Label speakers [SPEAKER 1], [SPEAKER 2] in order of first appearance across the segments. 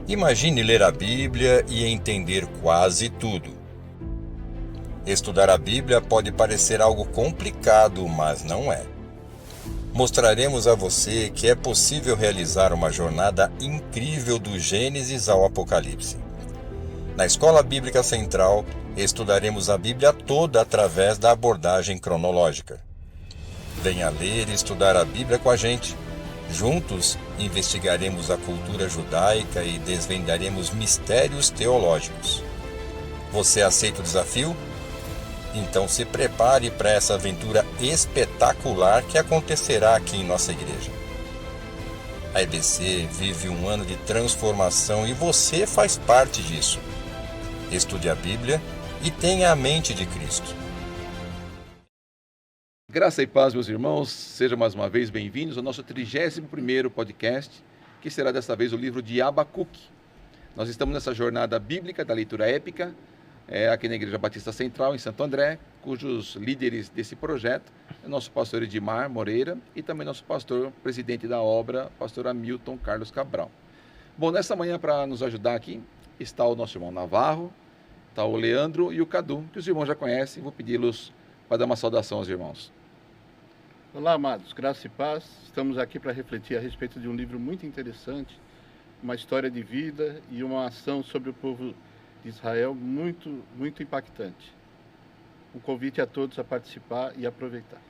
[SPEAKER 1] Imagine ler a Bíblia e entender quase tudo. Estudar a Bíblia pode parecer algo complicado, mas não é. Mostraremos a você que é possível realizar uma jornada incrível do Gênesis ao Apocalipse. Na Escola Bíblica Central, estudaremos a Bíblia toda através da abordagem cronológica. Venha ler e estudar a Bíblia com a gente. Juntos, investigaremos a cultura judaica e desvendaremos mistérios teológicos. Você aceita o desafio? Então se prepare para essa aventura espetacular que acontecerá aqui em nossa igreja. A EBC vive um ano de transformação e você faz parte disso. Estude a Bíblia e tenha a mente de Cristo.
[SPEAKER 2] Graça e paz, meus irmãos, sejam mais uma vez bem-vindos ao nosso 31º podcast, que será desta vez o livro de Abacuque. Nós estamos nessa jornada bíblica da leitura épica, aqui na Igreja Batista Central, em Santo André, cujos líderes desse projeto é o nosso pastor Edmar Moreira e também nosso pastor, presidente da obra, pastor Hamilton Carlos Cabral. Bom, nessa manhã, para nos ajudar aqui, está o nosso irmão Navarro, está o Leandro e o Cadu, que os irmãos já conhecem, vou pedi-los para dar uma saudação aos irmãos.
[SPEAKER 3] Olá, amados, graça e paz. Estamos aqui para refletir a respeito de um livro muito interessante, uma história de vida e uma ação sobre o povo de Israel muito, muito impactante. Um convite a todos a participar e aproveitar.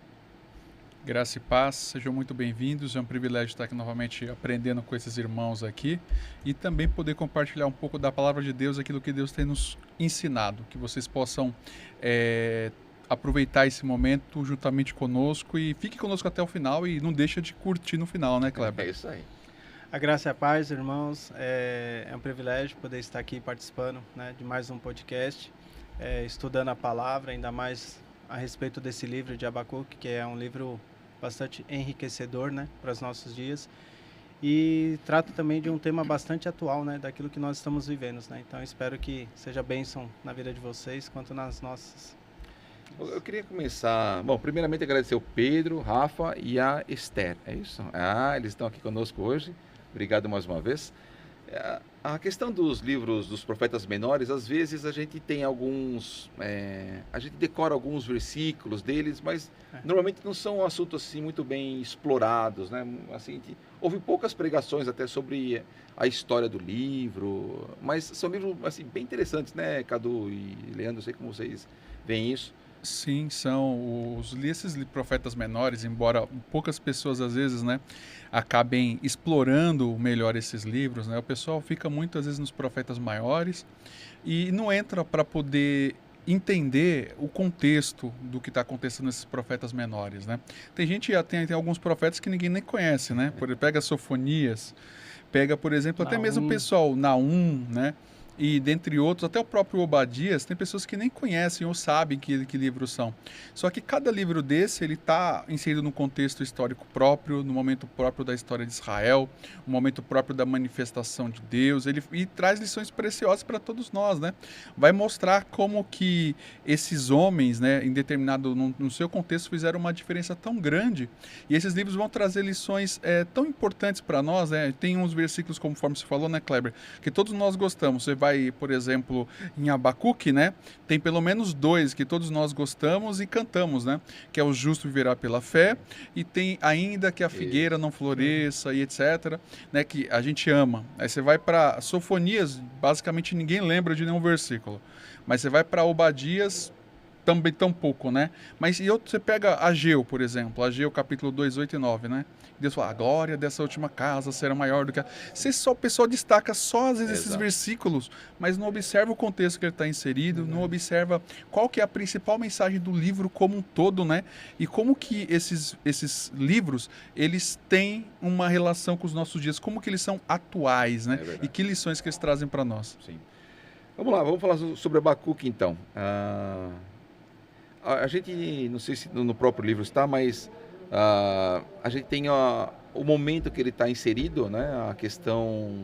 [SPEAKER 4] Graça e paz, sejam muito bem-vindos. É um privilégio estar aqui novamente aprendendo com esses irmãos aqui e também poder compartilhar um pouco da palavra de Deus, aquilo que Deus tem nos ensinado, que vocês possam aproveitar esse momento juntamente conosco e fique conosco até o final e não deixa de curtir no final, né, Kleber?
[SPEAKER 2] É isso aí.
[SPEAKER 5] A graça e a paz, irmãos, é um privilégio poder estar aqui participando, né, de mais um podcast, estudando a palavra, ainda mais a respeito desse livro de Abacuque, que é um livro bastante enriquecedor, né, para os nossos dias, e trata também de um tema bastante atual, né, daquilo que nós estamos vivendo, né? Então espero que seja bênção na vida de vocês quanto nas nossas.
[SPEAKER 2] Eu queria começar, primeiramente agradecer o Pedro, Rafa e a Esther, é isso? Eles estão aqui conosco hoje, obrigado mais uma vez. A questão dos livros dos profetas menores, às vezes a gente tem alguns, a gente decora alguns versículos deles, mas normalmente não são assuntos assim muito bem explorados, né? Assim, houve poucas pregações até sobre a história do livro, mas são livros assim, bem interessantes, né, Cadu e Leandro, eu sei como vocês veem isso.
[SPEAKER 4] Sim, são esses profetas menores, embora poucas pessoas às vezes, né, acabem explorando melhor esses livros, né, o pessoal fica muitas vezes nos profetas maiores e não entra para poder entender o contexto do que está acontecendo nesses profetas menores, né. Tem gente, tem alguns profetas que ninguém nem conhece, né, pega Sofonias, pega, por exemplo, até mesmo o pessoal, Naum, né, e dentre outros, até o próprio Obadias, tem pessoas que nem conhecem ou sabem que livros são. Só que cada livro desse, ele está inserido num contexto histórico próprio, no momento próprio da história de Israel, no momento próprio da manifestação de Deus, e traz lições preciosas para todos nós, né? Vai mostrar como que esses homens, né, em determinado, no seu contexto, fizeram uma diferença tão grande, e esses livros vão trazer lições tão importantes para nós, né? Tem uns versículos, conforme você falou, né, Kleber, que todos nós gostamos. Você vai, por exemplo, em Abacuque, né? Tem pelo menos 2 que todos nós gostamos e cantamos, né? Que é o justo viverá pela fé, e tem ainda que a figueira não floresça e etc, né? Que a gente ama. Aí você vai para Sofonias, basicamente ninguém lembra de nenhum versículo, mas você vai para Obadias, também tão pouco, né? Mas e outro, você pega Ageu, por exemplo, Ageu capítulo 2, 8 e 9, né? Deus fala, a glória dessa última casa será maior do que a... O pessoal destaca só às vezes esses versículos, mas não observa o contexto que ele está inserido, não observa qual que é a principal mensagem do livro como um todo, né? E como que esses livros, eles têm uma relação com os nossos dias, como que eles são atuais, né? E que lições que eles trazem para nós.
[SPEAKER 2] Sim. Vamos lá, vamos falar sobre Abacuque então. A gente, não sei se no próprio livro está, mas a gente tem o momento que ele está inserido, né? A questão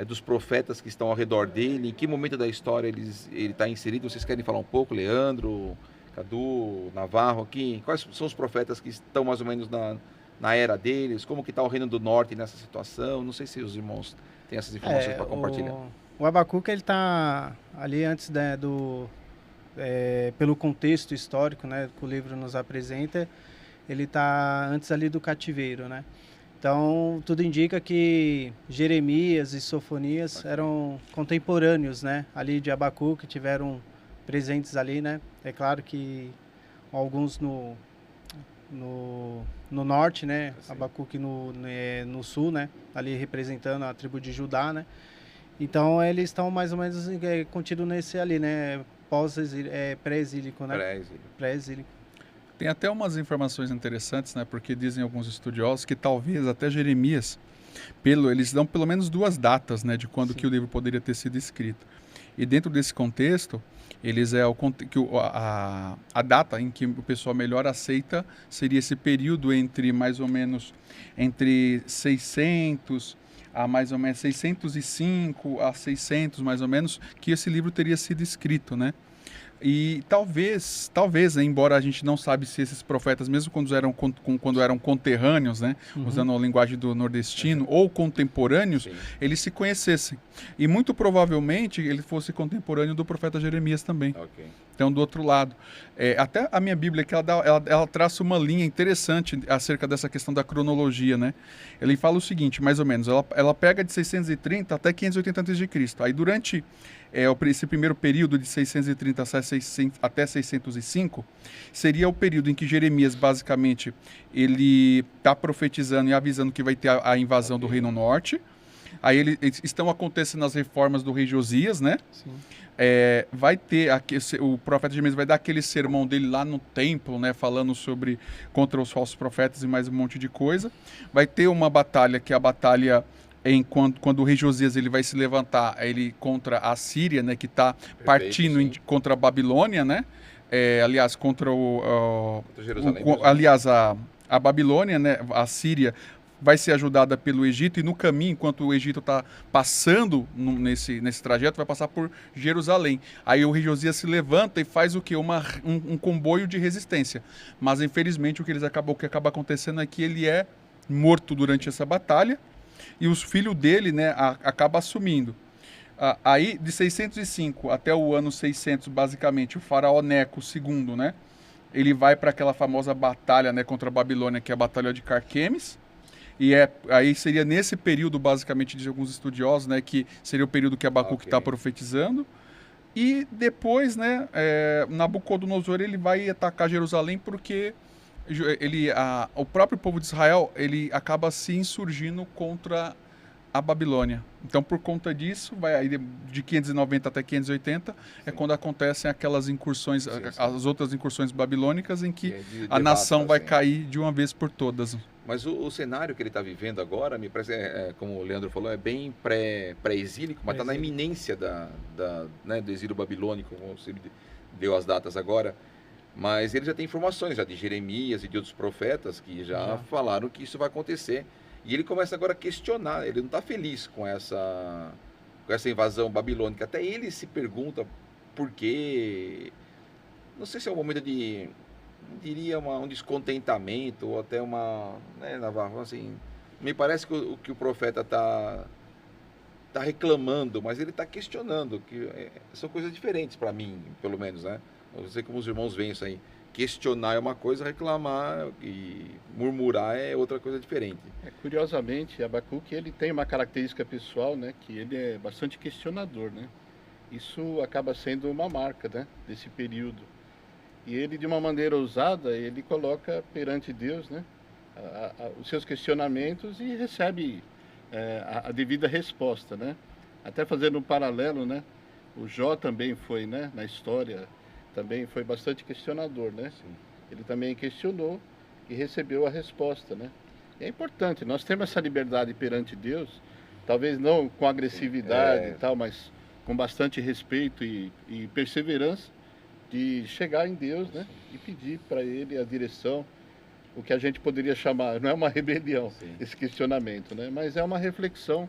[SPEAKER 2] dos profetas que estão ao redor dele, em que momento da história ele está inserido. Vocês querem falar um pouco, Leandro, Cadu, Navarro aqui? Quais são os profetas que estão mais ou menos na era deles? Como que está o Reino do Norte nessa situação? Não sei se os irmãos têm essas informações para compartilhar.
[SPEAKER 5] O Abacuque, ele está ali antes, né, pelo contexto histórico, né, que o livro nos apresenta, ele está antes ali do cativeiro, né? Então, tudo indica que Jeremias e Sofonias eram contemporâneos, né, ali de Abacuque, tiveram presentes ali, né? É claro que alguns no norte, né? Sim. Abacuque no sul, né? Ali representando a tribo de Judá, né? Então, eles estão mais ou menos contidos nesse ali, né? Pré-exílico, né? Pré-exílico.
[SPEAKER 4] Tem até umas informações interessantes, né? Porque dizem alguns estudiosos que talvez até Jeremias, eles dão pelo menos 2 datas, né? De quando que o livro poderia ter sido escrito. E dentro desse contexto, a data em que o pessoal melhor aceita seria esse período entre mais ou menos entre 600 a mais ou menos 605 a 600 mais ou menos, que esse livro teria sido escrito, né? E talvez, embora a gente não sabe se esses profetas, mesmo quando eram conterrâneos, né, usando a linguagem do nordestino, ou contemporâneos, sim, eles se conhecessem. E muito provavelmente ele fosse contemporâneo do profeta Jeremias também. Okay. Então, do outro lado. Até a minha Bíblia, que ela traça uma linha interessante acerca dessa questão da cronologia, né? Ele fala o seguinte, mais ou menos, ela pega de 630 até 580 a.C. Aí, durante esse primeiro período de 630 até 605, seria o período em que Jeremias, basicamente, ele está profetizando e avisando que vai ter a invasão do Reino Norte. Aí estão acontecendo as reformas do rei Josias, né? Sim. Vai ter o profeta Jeremias vai dar aquele sermão dele lá no templo, né, falando contra os falsos profetas e mais um monte de coisa. Vai ter uma batalha que é a batalha quando o rei Josias ele vai se levantar contra a Síria, né, que está partindo contra a Babilônia, né? Aliás, contra Jerusalém. Aliás, a Babilônia, né, a Síria vai ser ajudada pelo Egito, e no caminho, enquanto o Egito está passando nesse trajeto, vai passar por Jerusalém. Aí o rei Josias se levanta e faz o quê? Um comboio de resistência. Mas, infelizmente, o que acaba acontecendo é que ele é morto durante essa batalha, e os filhos dele, né, acaba assumindo. Aí, de 605 até o ano 600, basicamente, o faraó Neco II, né, ele vai para aquela famosa batalha, né, contra a Babilônia, que é a Batalha de Carquemes. E aí seria nesse período, basicamente, de alguns estudiosos, né, que seria o período que Abacuque está profetizando. E depois, né, Nabucodonosor ele vai atacar Jerusalém porque o próprio povo de Israel ele acaba se insurgindo contra a Babilônia. Então, por conta disso, vai aí de 590 até 580, é quando acontecem aquelas incursões, as outras incursões babilônicas, em que a nação vai cair de uma vez por todas.
[SPEAKER 2] Mas o cenário que ele está vivendo agora, me parece, como o Leandro falou, é bem pré-exílico, mas está na iminência né, do exílio babilônico, como você deu as datas agora. Mas ele já tem informações já de Jeremias e de outros profetas que já falaram que isso vai acontecer. E ele começa agora a questionar, ele não está feliz com essa invasão babilônica. Até ele se pergunta por quê. Não sei se é um momento de, não diria um descontentamento, ou até né, Navarro, assim, me parece que o profeta está reclamando, mas ele está questionando, que são coisas diferentes para mim, pelo menos, né? Não sei como os irmãos veem isso aí. Questionar é uma coisa, reclamar e murmurar é outra coisa diferente.
[SPEAKER 3] Curiosamente, Abacuque ele tem uma característica pessoal, né, que ele é bastante questionador, né? Isso acaba sendo uma marca, né, desse período. E ele, de uma maneira ousada, ele coloca perante Deus, né, os seus questionamentos e recebe a devida resposta, né? Até fazendo um paralelo, né, o Jó também foi, né, na história, também foi bastante questionador, né? Sim. Ele também questionou e recebeu a resposta, né? E é importante, nós temos essa liberdade perante Deus, talvez não com agressividade e tal, mas com bastante respeito e perseverança, de chegar em Deus, né? E pedir para Ele a direção, o que a gente poderia chamar, não é uma rebelião,
[SPEAKER 2] Sim.
[SPEAKER 3] esse questionamento, né? Mas é uma reflexão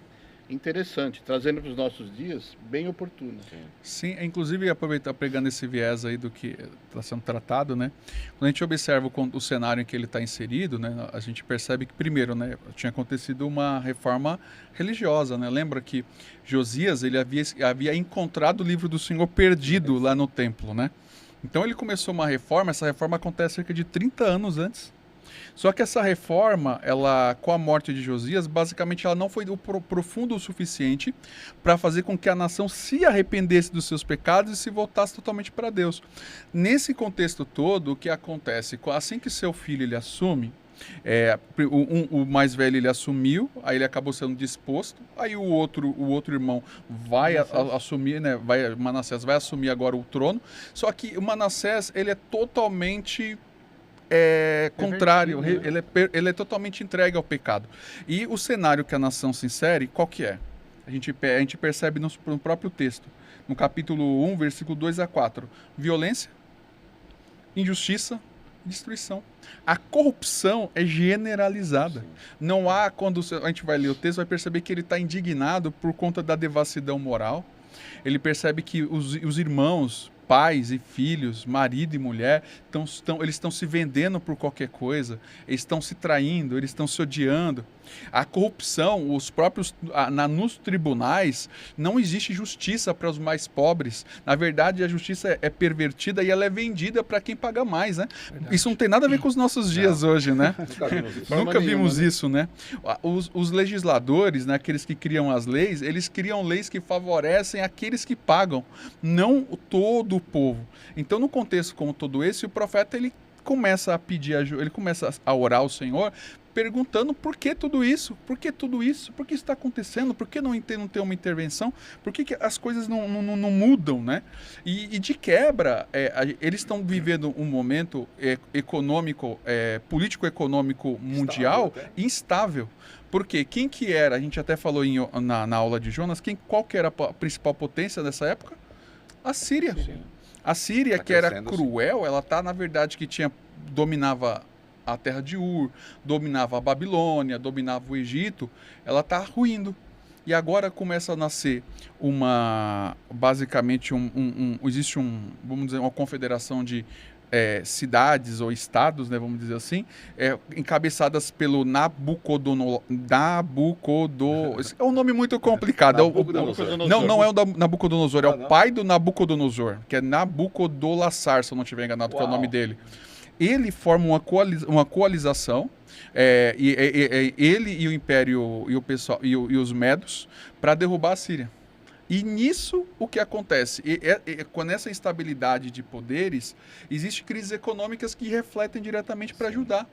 [SPEAKER 3] interessante, trazendo para os nossos dias bem oportuna.
[SPEAKER 4] Sim, inclusive aproveitar pegando esse viés aí do que está sendo tratado, né? Quando a gente observa o cenário em que ele está inserido, né? A gente percebe que primeiro, né? Tinha acontecido uma reforma religiosa, né? Lembra que Josias ele havia encontrado o livro do Senhor perdido lá no templo, né? Então ele começou uma reforma. Essa reforma acontece cerca de 30 anos antes. Só que essa reforma, ela, com a morte de Josias, basicamente ela não foi profundo o suficiente para fazer com que a nação se arrependesse dos seus pecados e se voltasse totalmente para Deus. Nesse contexto todo, o que acontece? Assim que seu filho ele assume, o mais velho ele assumiu, aí ele acabou sendo disposto, aí o outro irmão vai assumir, né? Manassés vai assumir agora o trono, só que o Manassés ele é totalmente contrário,
[SPEAKER 2] né?
[SPEAKER 4] ele é totalmente entregue ao pecado. E o cenário que a nação se insere, qual que é? A gente percebe no próprio texto, no capítulo 1, versículo 2 a 4. Violência, injustiça, destruição. A corrupção é generalizada. Não há, quando a gente vai ler o texto, vai perceber que ele está indignado por conta da devassidão moral. Ele percebe que os irmãos, pais e filhos, marido e mulher, eles estão se vendendo por qualquer coisa, eles estão se traindo, eles estão se odiando. A corrupção, nos tribunais, não existe justiça para os mais pobres. Na verdade, a justiça é pervertida e ela é vendida para quem paga mais, né?
[SPEAKER 5] Verdade.
[SPEAKER 4] Isso não tem nada a ver com os nossos dias hoje, né?
[SPEAKER 2] Nunca vimos isso.
[SPEAKER 4] Nunca vimos
[SPEAKER 3] nenhuma, né?
[SPEAKER 4] isso, né? Os legisladores, né, aqueles que criam as leis, eles criam leis que favorecem aqueles que pagam, não todo o povo. Então, no contexto como todo esse, o profeta ele começa a pedir ajuda, ele começa a orar ao Senhor, perguntando por que tudo isso? Por que tudo isso? Por que isso está acontecendo? Por que não tem uma intervenção? Por que as coisas não mudam, né? E de quebra, eles estão vivendo um momento econômico, político-econômico mundial instável. Porque quem que era, a gente até falou na aula de Jonas, qual que era a principal potência dessa época? A Síria.
[SPEAKER 2] Sim.
[SPEAKER 4] A Síria,
[SPEAKER 2] Tá
[SPEAKER 4] que era
[SPEAKER 2] crescendo,
[SPEAKER 4] cruel, ela na verdade, dominava a terra de Ur, dominava a Babilônia, dominava o Egito, ela está ruindo. E agora começa a nascer basicamente existe vamos dizer, uma confederação de cidades ou estados, né, vamos dizer assim, encabeçadas pelo Nabucodonosor. É um nome muito complicado. Não é o Nabucodonosor, é o pai do Nabucodonosor, que é Nabucodonosor, se eu não estiver enganado, que é o nome dele. Ele forma uma coalização, ele e o Império e o pessoal e os Medos, para derrubar a Síria. E nisso o que acontece? Com essa instabilidade de poderes, existem crises econômicas que refletem diretamente para ajudar.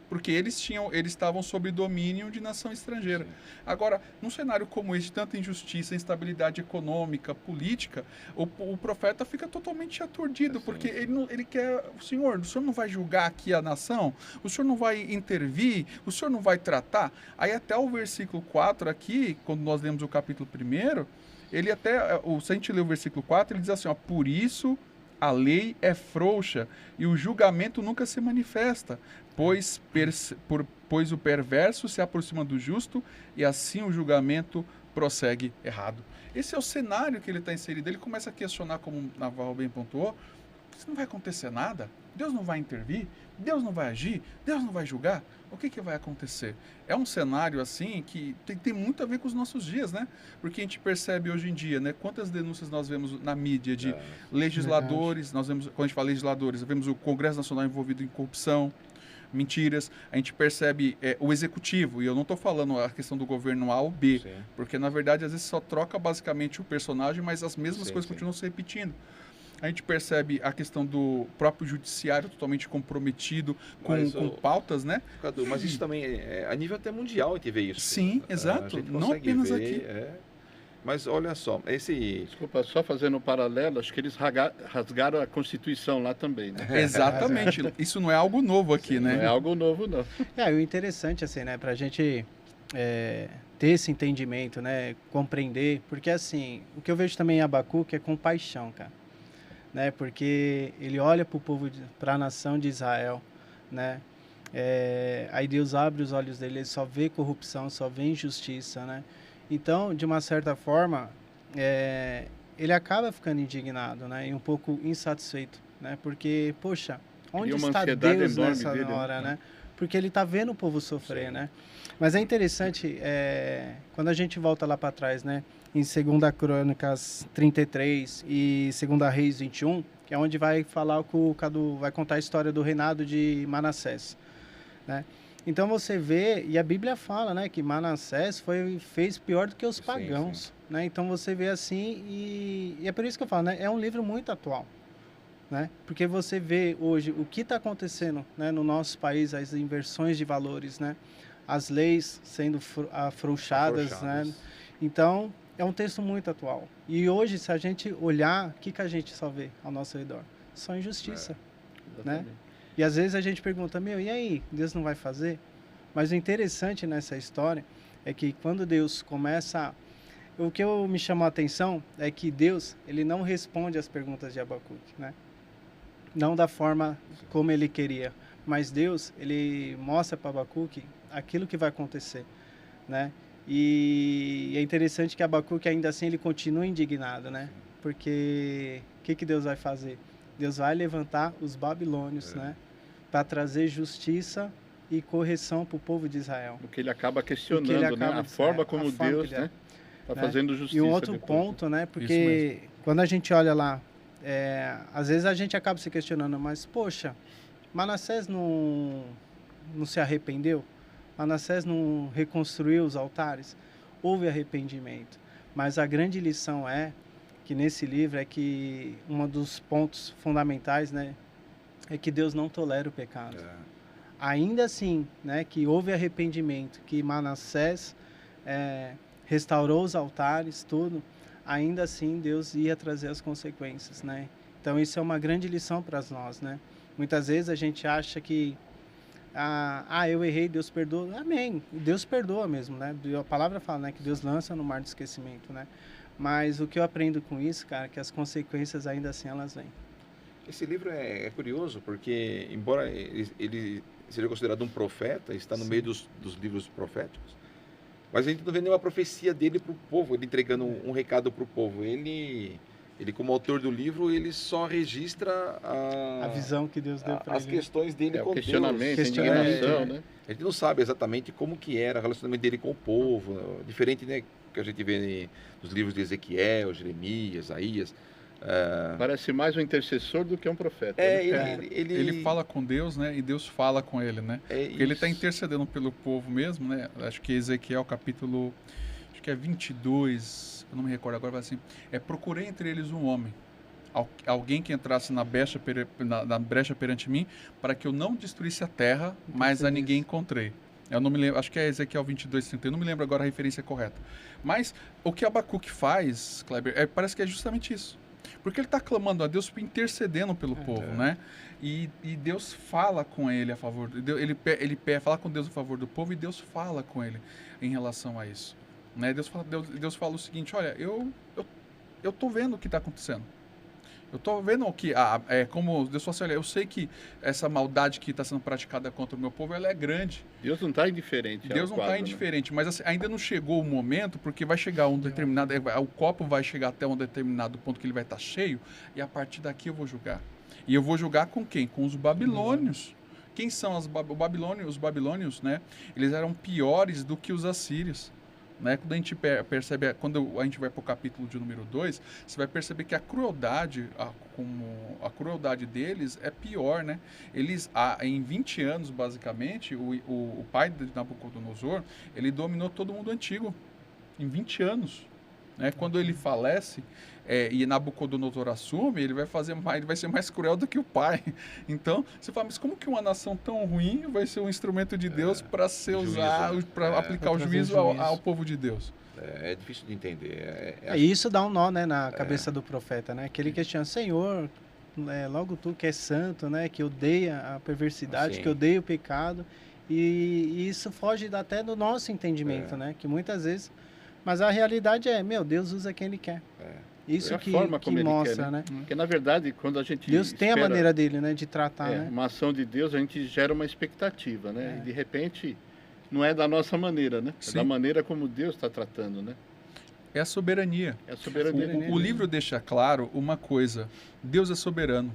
[SPEAKER 4] Porque eles estavam sob domínio de nação estrangeira.
[SPEAKER 2] Sim.
[SPEAKER 4] Agora, num cenário como esse, de tanta injustiça, instabilidade econômica, política, o profeta fica totalmente aturdido, porque ele quer, o senhor não vai julgar aqui a nação? O senhor não vai intervir? O senhor não vai tratar? Aí até o versículo 4 aqui, quando nós lemos o capítulo 1, ele até, se a gente ler o versículo 4, ele diz assim, ó, por isso a lei é frouxa e o julgamento nunca se manifesta, pois o perverso se aproxima do justo e assim o julgamento prossegue errado. Esse é o cenário que ele está inserido. Ele começa a questionar, como o Navarro bem pontuou, isso não vai acontecer nada? Deus não vai intervir? Deus não vai agir? Deus não vai julgar? O que vai acontecer? É um cenário assim que tem muito a ver com os nossos dias, né? Porque a gente percebe hoje em dia, né? Quantas denúncias nós vemos na mídia de legisladores, nós vemos, quando a gente fala legisladores, vemos o Congresso Nacional envolvido em corrupção, mentiras, a gente percebe o executivo, e eu não estou falando a questão do governo A ou B, porque na verdade às vezes só troca basicamente o personagem, mas as mesmas coisas continuam se repetindo. A gente percebe a questão do próprio judiciário totalmente comprometido com pautas, né?
[SPEAKER 2] Cadu, mas isso também, a nível até mundial a gente vê isso.
[SPEAKER 4] Sim, exato, não apenas aqui.
[SPEAKER 2] Mas olha só,
[SPEAKER 3] Desculpa, só fazendo um paralelo, acho que eles rasgaram a Constituição lá também, né?
[SPEAKER 4] Exatamente, isso não é algo novo aqui, né?
[SPEAKER 3] Não é algo novo, não.
[SPEAKER 5] O interessante, assim, né, pra gente ter esse entendimento, né, compreender, porque, assim, o que eu vejo também em Abacuque é compaixão, cara. né? Porque ele olha para o povo, para a nação de Israel, né? Aí Deus abre os olhos dele, ele só vê corrupção, só vê injustiça, né? Então, de uma certa forma, ele acaba ficando indignado, né? E um pouco insatisfeito, né? Porque, poxa, onde
[SPEAKER 3] Cria uma
[SPEAKER 5] está
[SPEAKER 3] ansiedade
[SPEAKER 5] Deus
[SPEAKER 3] enorme
[SPEAKER 5] nessa
[SPEAKER 3] dele,
[SPEAKER 5] hora,
[SPEAKER 3] né?
[SPEAKER 5] né? Porque ele está vendo o povo sofrer, né? Mas é interessante, quando a gente volta lá para trás, né? Em 2 Crônicas 33 e 2 Reis 21, que é onde vai falar vai contar a história do reinado de Manassés, né? Então você vê, e a Bíblia fala, né, que Manassés fez pior do que os pagãos, né? Então você vê assim, e é por isso que eu falo, né? É um livro muito atual, né? Porque você vê hoje o que está acontecendo, né, no nosso país, as inversões de valores, né? As leis sendo afrouxadas, né? Então, é um texto muito atual. E hoje, se a gente olhar, o que a gente só vê ao nosso redor? Só injustiça, né? E às vezes a gente pergunta, e aí? Deus não vai fazer? Mas o interessante nessa história é que quando Deus começa... O que me chamou a atenção é que Deus, ele não responde às perguntas de Abacuque, né? Não da forma como ele queria. Mas Deus, ele mostra para Abacuque aquilo que vai acontecer, né? E é interessante que Abacuque, ainda assim, ele continua indignado, né? Porque o que Deus vai fazer? Deus vai levantar os babilônios, né? Para trazer justiça e correção para o povo de Israel.
[SPEAKER 3] Porque ele acaba questionando, né? A forma como Deus, né? Está fazendo justiça.
[SPEAKER 5] E um outro ponto, né? Porque quando a gente olha lá, às vezes a gente acaba se questionando, mas, poxa, Manassés não se arrependeu? Manassés não reconstruiu os altares? Houve arrependimento. Mas a grande lição que nesse livro é que um dos pontos fundamentais, né, é que Deus não tolera o pecado. Ainda assim, né, que houve arrependimento, que Manassés restaurou os altares, tudo, ainda assim Deus ia trazer as consequências, né? Então isso é uma grande lição para nós, né? Muitas vezes a gente acha que eu errei, Deus perdoa. Amém. Deus perdoa mesmo, né? A palavra fala, né, que Deus lança no mar do esquecimento, né? Mas o que eu aprendo com isso, cara, é que as consequências ainda assim elas vêm.
[SPEAKER 2] Esse livro é curioso porque, embora ele seja considerado um profeta, está no meio dos livros proféticos, mas a gente não vê nenhuma profecia dele para o povo, ele entregando um recado para o povo. Ele, como autor do livro, ele só registra a visão que Deus deu para ele. As questões dele com
[SPEAKER 3] o questionamento,
[SPEAKER 2] Deus.
[SPEAKER 3] A indignação, né?
[SPEAKER 2] A gente não sabe exatamente como que era o relacionamento dele com o povo, diferente, né, que a gente vê nos livros de Ezequiel, Jeremias, Isaías.
[SPEAKER 3] Parece mais um intercessor do que um profeta.
[SPEAKER 4] Ele fala com Deus, né? E Deus fala com ele, né? Porque ele está intercedendo pelo povo mesmo, né? Acho que Ezequiel capítulo, acho que é 22, eu não me recordo agora, vai assim, procurei entre eles um homem, alguém que entrasse na brecha perante mim, para que eu não destruísse a terra, mas a ninguém encontrei. Eu não me lembro, acho que é Ezequiel 22, 30, eu não me lembro agora a referência correta. Mas o que Abacuque faz, Kleber, parece que é justamente isso. Porque ele está clamando a Deus, intercedendo pelo povo, né? E Deus fala com ele a favor, ele fala com Deus a favor do povo e Deus fala com ele em relação a isso, né? Deus fala o seguinte, olha, eu tô vendo o que está acontecendo. Eu estou vendo que, como Deus fala assim, olha, eu sei que essa maldade que está sendo praticada contra o meu povo, ela é grande.
[SPEAKER 3] Deus não está indiferente.
[SPEAKER 4] Deus não está indiferente, né? Mas assim, ainda não chegou o momento, porque vai chegar um determinado, o copo vai chegar até um determinado ponto que ele vai estar cheio, e a partir daqui eu vou julgar. E eu vou julgar com quem? Com os babilônios. Quem são os babilônios, né? Eles eram piores do que os assírios. Né? Quando a gente percebe, quando a gente vai para o capítulo de número 2, você vai perceber que a crueldade deles é pior, né? Eles, em 20 anos, basicamente, o pai de Nabucodonosor, ele dominou todo mundo antigo, em 20 anos. Né? Quando ele falece e Nabucodonosor assume, ele vai ser mais cruel do que o pai. Então, você fala, mas como que uma nação tão ruim vai ser um instrumento de Deus para ser usado, para aplicar o juízo ao povo de Deus?
[SPEAKER 2] É difícil de entender.
[SPEAKER 5] E isso dá um nó, né, na cabeça do profeta, né? Que ele questiona, Senhor, logo tu que é santo, né? Que odeia a perversidade, que odeia o pecado. E isso foge até do nosso entendimento, né? Que muitas vezes... Mas a realidade Deus usa quem Ele quer. Isso
[SPEAKER 3] a
[SPEAKER 5] que,
[SPEAKER 3] forma
[SPEAKER 5] que
[SPEAKER 3] como ele
[SPEAKER 5] mostra,
[SPEAKER 3] quer,
[SPEAKER 5] né?
[SPEAKER 3] Porque, na verdade, quando a gente
[SPEAKER 5] Deus tem a
[SPEAKER 3] espera,
[SPEAKER 5] maneira dele, né, de tratar, né?
[SPEAKER 3] uma ação de Deus, a gente gera uma expectativa, né?
[SPEAKER 5] É.
[SPEAKER 3] E, de repente, não é da nossa maneira, né? É
[SPEAKER 4] Sim.
[SPEAKER 3] da maneira como Deus está tratando, né?
[SPEAKER 4] É a soberania.
[SPEAKER 3] É a soberania de
[SPEAKER 4] O
[SPEAKER 3] Deus.
[SPEAKER 4] livro deixa claro uma coisa: Deus é soberano.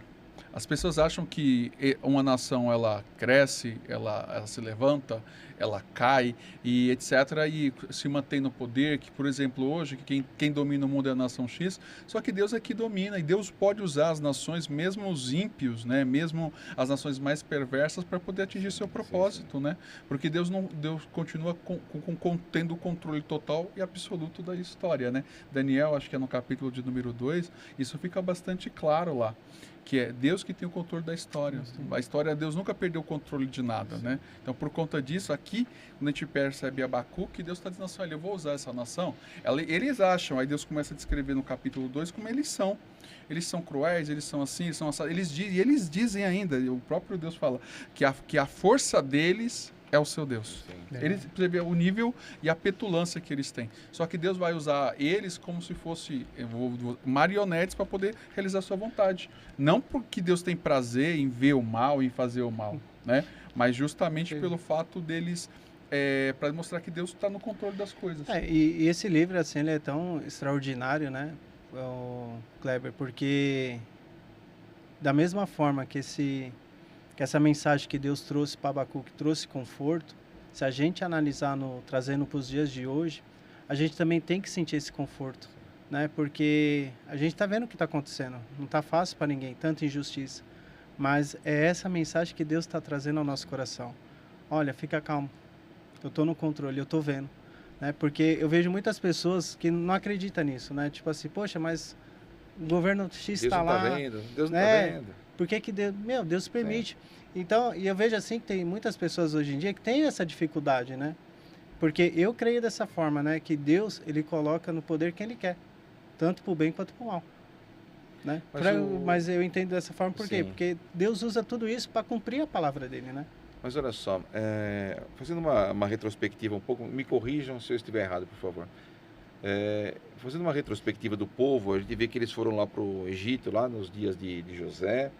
[SPEAKER 4] As pessoas acham que uma nação ela cresce, ela se levanta, ela cai e etc. e se mantém no poder. Que, por exemplo, hoje quem domina o mundo é a nação X. Só que Deus é que domina e Deus pode usar as nações, mesmo os ímpios, né? Mesmo as nações mais perversas, para poder atingir seu propósito, né? Porque Deus continua tendo o controle total e absoluto da história, né? Daniel, acho que é no capítulo de número 2, isso fica bastante claro lá. Que é Deus que tem o controle da história. A história, Deus nunca perdeu o controle de nada, né? Então, por conta disso, aqui, quando a gente percebe Abacuque, Deus está dizendo assim, olha, eu vou usar essa nação. Eles acham, aí Deus começa a descrever no capítulo 2 como eles são. Eles são cruéis, eles são assim, eles são assados. Eles dizem ainda, o próprio Deus fala, que a força deles é o seu Deus. Eles, você vê o nível e a petulância que eles têm. Só que Deus vai usar eles como se fosse marionetes para poder realizar a sua vontade. Não porque Deus tem prazer em ver o mal, em fazer o mal, né? Mas justamente pelo fato deles, para mostrar que Deus está no controle das coisas.
[SPEAKER 5] E esse livro, assim, ele é tão extraordinário, né, o Kleber, porque da mesma forma que essa mensagem que Deus trouxe para Abacuque trouxe conforto, se a gente analisar trazendo para os dias de hoje, a gente também tem que sentir esse conforto, né? Porque a gente está vendo o que está acontecendo, não está fácil para ninguém, tanta injustiça, mas é essa mensagem que Deus está trazendo ao nosso coração. Olha, fica calmo, eu estou no controle, eu estou vendo, né? Porque eu vejo muitas pessoas que não acreditam nisso, né? Tipo assim, poxa, mas o governo X está lá,
[SPEAKER 2] Deus não está vendo, Deus não
[SPEAKER 5] né?
[SPEAKER 2] está vendo.
[SPEAKER 5] Por que Deus permite? Então, e eu vejo assim que tem muitas pessoas hoje em dia que têm essa dificuldade, né? Porque eu creio dessa forma, né? Que Deus, ele coloca no poder quem ele quer, tanto para o bem quanto para o mal, né? Mas eu entendo dessa forma por quê? Porque Deus usa tudo isso para cumprir a palavra dele, né?
[SPEAKER 2] Mas olha só, fazendo uma retrospectiva um pouco, me corrijam se eu estiver errado, por favor. Fazendo uma retrospectiva do povo, a gente vê que eles foram lá para o Egito, lá nos dias de José,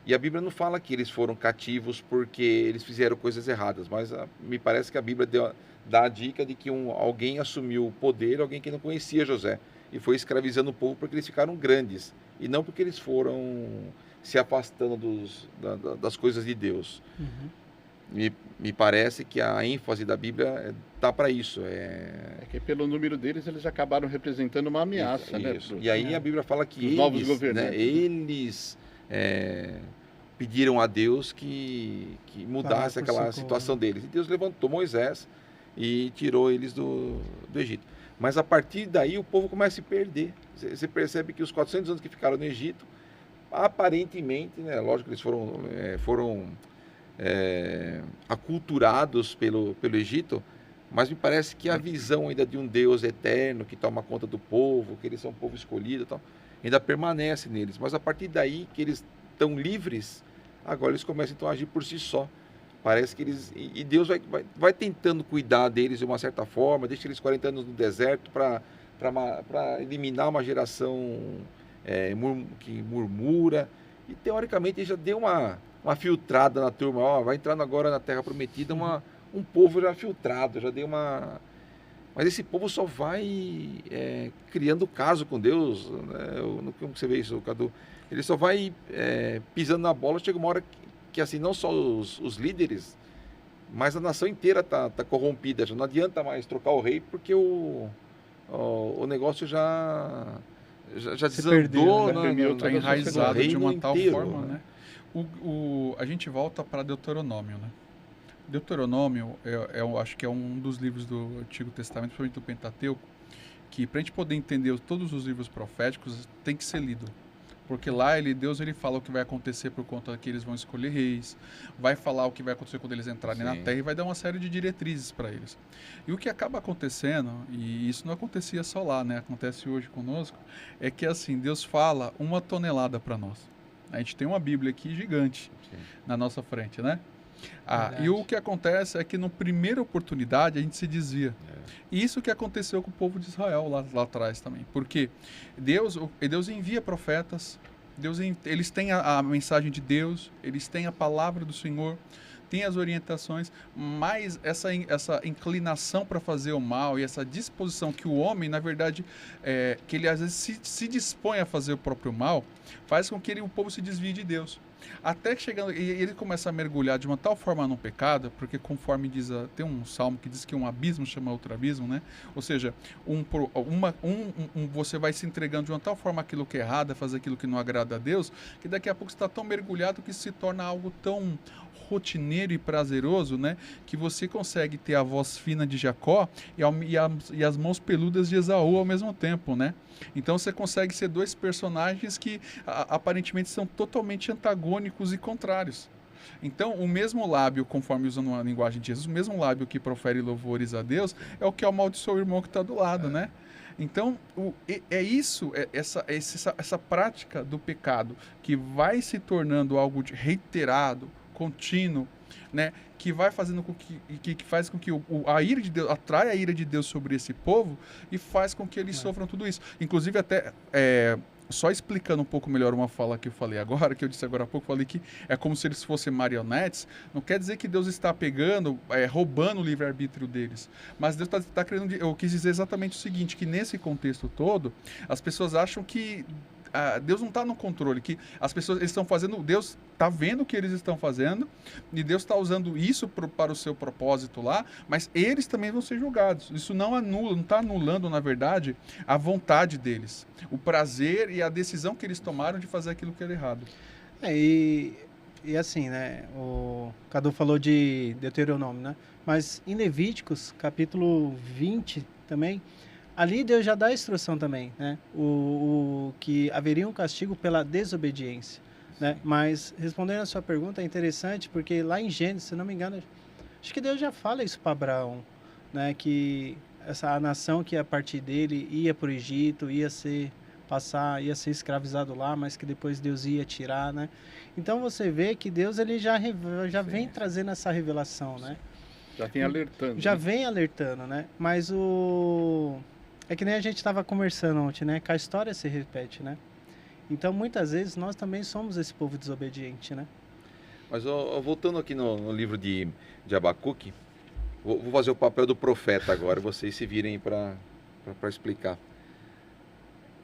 [SPEAKER 2] e a Bíblia não fala que eles foram cativos porque eles fizeram coisas erradas, mas me parece que a Bíblia dá a dica de que alguém assumiu o poder, alguém que não conhecia José, e foi escravizando o povo porque eles ficaram grandes, e não porque eles foram se afastando das coisas de Deus. Me parece que a ênfase da Bíblia está para isso.
[SPEAKER 3] É que pelo número deles, eles acabaram representando uma ameaça, né?
[SPEAKER 2] E aí a Bíblia fala que
[SPEAKER 3] os novos
[SPEAKER 2] eles,
[SPEAKER 3] governantes,
[SPEAKER 2] eles pediram a Deus que mudasse aquela situação deles. E Deus levantou Moisés e tirou eles do Egito. Mas a partir daí o povo começa a se perder. Você percebe que os 400 anos que ficaram no Egito, aparentemente, né, lógico que eles foram aculturados pelo Egito, mas me parece que a visão ainda de um Deus eterno que toma conta do povo, que eles são um povo escolhido e tal, ainda permanece neles. Mas a partir daí que eles estão livres, agora eles começam então a agir por si só. Parece que eles... E Deus vai tentando cuidar deles de uma certa forma, deixa eles 40 anos no deserto para eliminar uma geração que murmura. E teoricamente ele já deu uma filtrada na turma. Vai entrando agora na Terra Prometida um povo já filtrado, já deu uma... Mas esse povo só vai criando caso com Deus, né? Como você vê isso, Cadu? Ele só vai pisando na bola, chega uma hora que assim, não só os líderes, mas a nação inteira tá corrompida, já não adianta mais trocar o rei, porque o negócio já desandou,
[SPEAKER 4] está enraizado de uma tal
[SPEAKER 2] inteiro,
[SPEAKER 4] forma, né? A gente volta para Deuteronômio, né? Deuteronômio, eu acho que é um dos livros do Antigo Testamento, principalmente do Pentateuco, que para a gente poder entender todos os livros proféticos, tem que ser lido. Porque lá Deus fala o que vai acontecer por conta que eles vão escolher reis, vai falar o que vai acontecer quando eles entrarem na terra e vai dar uma série de diretrizes para eles. E o que acaba acontecendo, e isso não acontecia só lá, né? Acontece hoje conosco, é que assim, Deus fala 1 tonelada para nós. A gente tem uma Bíblia aqui gigante na nossa frente, né? E o que acontece é que, na primeira oportunidade, a gente se desvia. E isso que aconteceu com o povo de Israel lá atrás também. Porque Deus envia profetas, eles têm a mensagem de Deus, eles têm a palavra do Senhor, tem as orientações, mas essa inclinação para fazer o mal e essa disposição que o homem, na verdade, que ele às vezes se dispõe a fazer o próprio mal, faz com que o povo se desvie de Deus. Até que chegando, e ele começa a mergulhar de uma tal forma no pecado, porque conforme diz, tem um salmo que diz que um abismo chama outro abismo, né? Ou seja, você vai se entregando de uma tal forma aquilo que é errado, a fazer aquilo que não agrada a Deus, que daqui a pouco você está tão mergulhado que se torna algo tão rotineiro e prazeroso, né? Que você consegue ter a voz fina de Jacó e as mãos peludas de Esaú ao mesmo tempo, né? Então você consegue ser dois personagens que aparentemente são totalmente antagônicos e contrários. Então, o mesmo lábio, conforme usando a linguagem de Jesus, o mesmo lábio que profere louvores a Deus é o que amaldiçoa o irmão que está do lado, né? Então, essa prática do pecado que vai se tornando algo reiterado, contínuo, né, que vai fazendo com que faz com que a ira de Deus atrai a ira de Deus sobre esse povo e faz com que eles sofram tudo isso. Inclusive até só explicando um pouco melhor uma fala que eu falei agora, que eu disse agora há pouco, falei que é como se eles fossem marionetes. Não quer dizer que Deus está pegando, roubando o livre-arbítrio deles. Mas Deus está querendo... Eu quis dizer exatamente o seguinte, que nesse contexto todo, as pessoas acham que Deus não está no controle, que as pessoas eles estão fazendo, Deus está vendo o que eles estão fazendo e Deus está usando isso para o seu propósito lá, mas eles também vão ser julgados. Isso não está anulando, na verdade, a vontade deles, o prazer e a decisão que eles tomaram de fazer aquilo que era errado.
[SPEAKER 5] E assim, né, o Cadu falou de Deuteronômio, né, mas em Levíticos, capítulo 20 também, ali Deus já dá a instrução também, né? Que haveria um castigo pela desobediência, né? Mas respondendo a sua pergunta é interessante porque lá em Gênesis, se não me engano, acho que Deus já fala isso para Abraão, né? Que a nação que a partir dele ia para o Egito, ia ser escravizado lá, mas que depois Deus ia tirar, né? Então você vê que Deus ele já vem trazendo essa revelação, né?
[SPEAKER 3] Já vem alertando.
[SPEAKER 5] Já vem alertando, né? Mas é que nem a gente estava conversando ontem, né? Que a história se repete, né? Então, muitas vezes, nós também somos esse povo desobediente, né?
[SPEAKER 2] Mas voltando aqui no livro de Abacuque, vou fazer o papel do profeta agora, vocês se virem para explicar.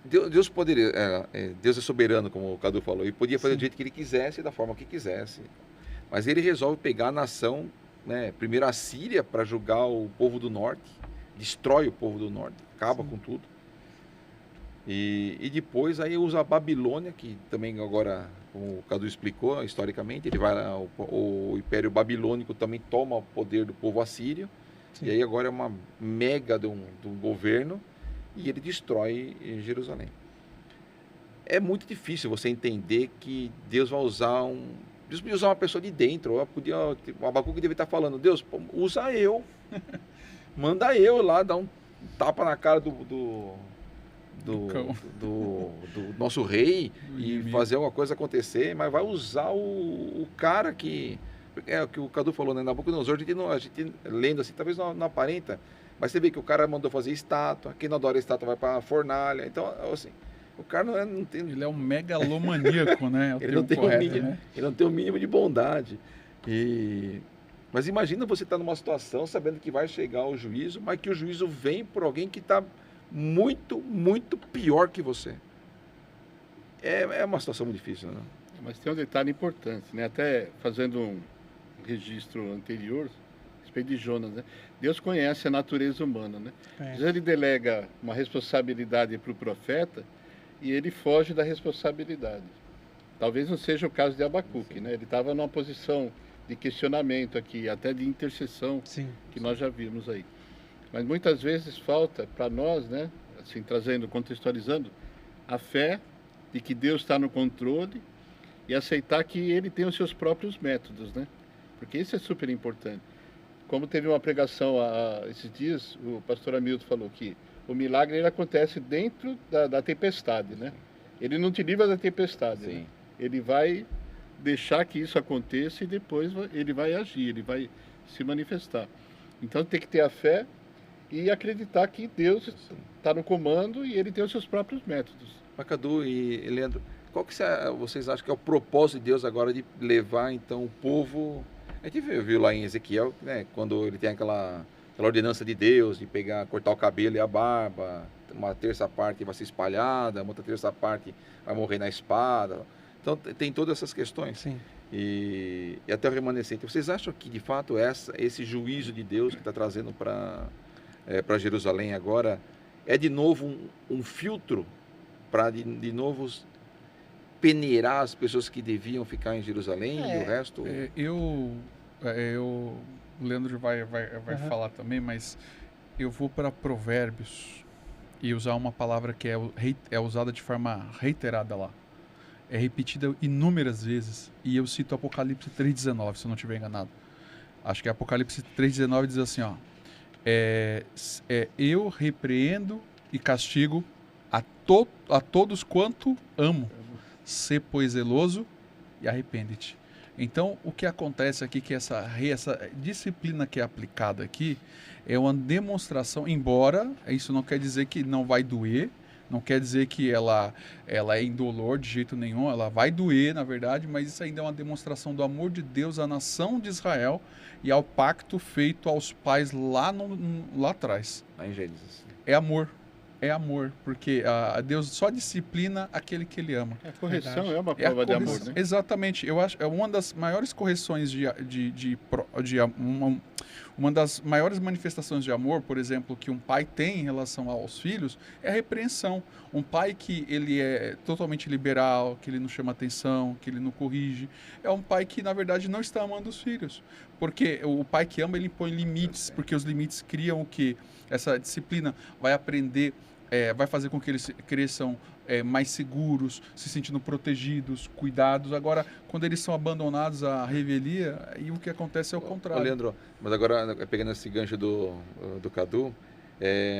[SPEAKER 2] Deus poderia, Deus é soberano, como o Cadu falou, e podia fazer do jeito que ele quisesse, da forma que quisesse. Mas ele resolve pegar a nação, né, primeiro a Síria, para julgar o povo do norte, destrói o povo do norte, acaba com tudo. E depois aí usa a Babilônia, que também agora, como o Cadu explicou, historicamente, ele vai lá, o Império Babilônico também toma o poder do povo assírio. Sim. E aí agora é uma mega de um governo e ele destrói Jerusalém. É muito difícil você entender que Deus vai usar Deus podia usar uma pessoa de dentro. O Abacuque deve estar falando, Deus, usa eu. Manda eu lá dar um tapa na cara do nosso rei e fazer alguma coisa acontecer, mas vai usar o cara que... É o que o Cadu falou, né? Nabucodonosor, a gente lendo assim, talvez não aparenta, mas você vê que o cara mandou fazer estátua, quem não adora estátua vai para a fornalha. Então, assim, o cara não tem...
[SPEAKER 4] Ele é um megalomaníaco, né?
[SPEAKER 2] Ele não tem o mínimo de bondade. Mas imagina você estar numa situação sabendo que vai chegar o juízo, mas que o juízo vem por alguém que está muito, muito pior que você. É uma situação muito difícil, né?
[SPEAKER 3] Mas tem um detalhe importante, né? Até fazendo um registro anterior, a respeito de Jonas, né? Deus conhece a natureza humana, né? Às vezes ele delega uma responsabilidade para o profeta e ele foge da responsabilidade. Talvez não seja o caso de Abacuque, né? Ele estava numa posição de questionamento aqui, até de intercessão, que nós já vimos aí. Mas muitas vezes falta para nós, né, assim, contextualizando, a fé de que Deus está no controle e aceitar que Ele tem os seus próprios métodos, né? Porque isso é super importante. Como teve uma pregação esses dias, o pastor Hamilton falou que o milagre ele acontece dentro da tempestade, né? Ele não te livra da tempestade, né? Ele vai deixar que isso aconteça e depois ele vai agir, ele vai se manifestar. Então tem que ter a fé e acreditar que Deus está no comando e ele tem os seus próprios métodos.
[SPEAKER 2] Cadu e Leandro, qual que vocês acham que é o propósito de Deus agora de levar então o povo? A gente viu lá em Ezequiel, né, quando ele tem aquela ordenança de Deus de cortar o cabelo e a barba, uma terça parte vai ser espalhada, uma outra terça parte vai morrer na espada. Então tem todas essas questões.
[SPEAKER 5] Sim.
[SPEAKER 2] E até o remanescente. Vocês acham que de fato esse juízo de Deus que está trazendo para Jerusalém agora é de novo um filtro para de novo peneirar as pessoas que deviam ficar em Jerusalém e o resto?
[SPEAKER 4] O Leandro vai falar também, mas eu vou para Provérbios e usar uma palavra que é usada de forma reiterada lá. É repetida inúmeras vezes. E eu cito Apocalipse 3,19, se eu não estiver enganado. Acho que Apocalipse 3,19 diz assim, ó. Eu repreendo e castigo a todos quanto amo. Sê, pois, zeloso e arrepende-te. Então, o que acontece aqui é que essa disciplina que é aplicada aqui é uma demonstração, embora isso não quer dizer que não vai doer, não quer dizer que ela é indolor de jeito nenhum, ela vai doer, na verdade, mas isso ainda é uma demonstração do amor de Deus à nação de Israel e ao pacto feito aos pais lá atrás.
[SPEAKER 2] Lá em Gênesis.
[SPEAKER 4] É amor, porque Deus só disciplina aquele que Ele ama.
[SPEAKER 3] A correção
[SPEAKER 5] Verdade.
[SPEAKER 3] é uma prova de amor, né?
[SPEAKER 4] Exatamente. Eu acho uma das maiores correções uma das maiores manifestações de amor, por exemplo, que um pai tem em relação aos filhos, é a repreensão. Um pai que ele é totalmente liberal, que ele não chama atenção, que ele não corrige, é um pai que, na verdade, não está amando os filhos. Porque o pai que ama, ele impõe limites, porque os limites criam o quê? Essa disciplina vai aprender, vai fazer com que eles cresçam mais seguros, se sentindo protegidos, cuidados. Agora, quando eles são abandonados à revelia, aí o que acontece é o contrário.
[SPEAKER 2] Leandro, mas agora, pegando esse gancho do Cadu,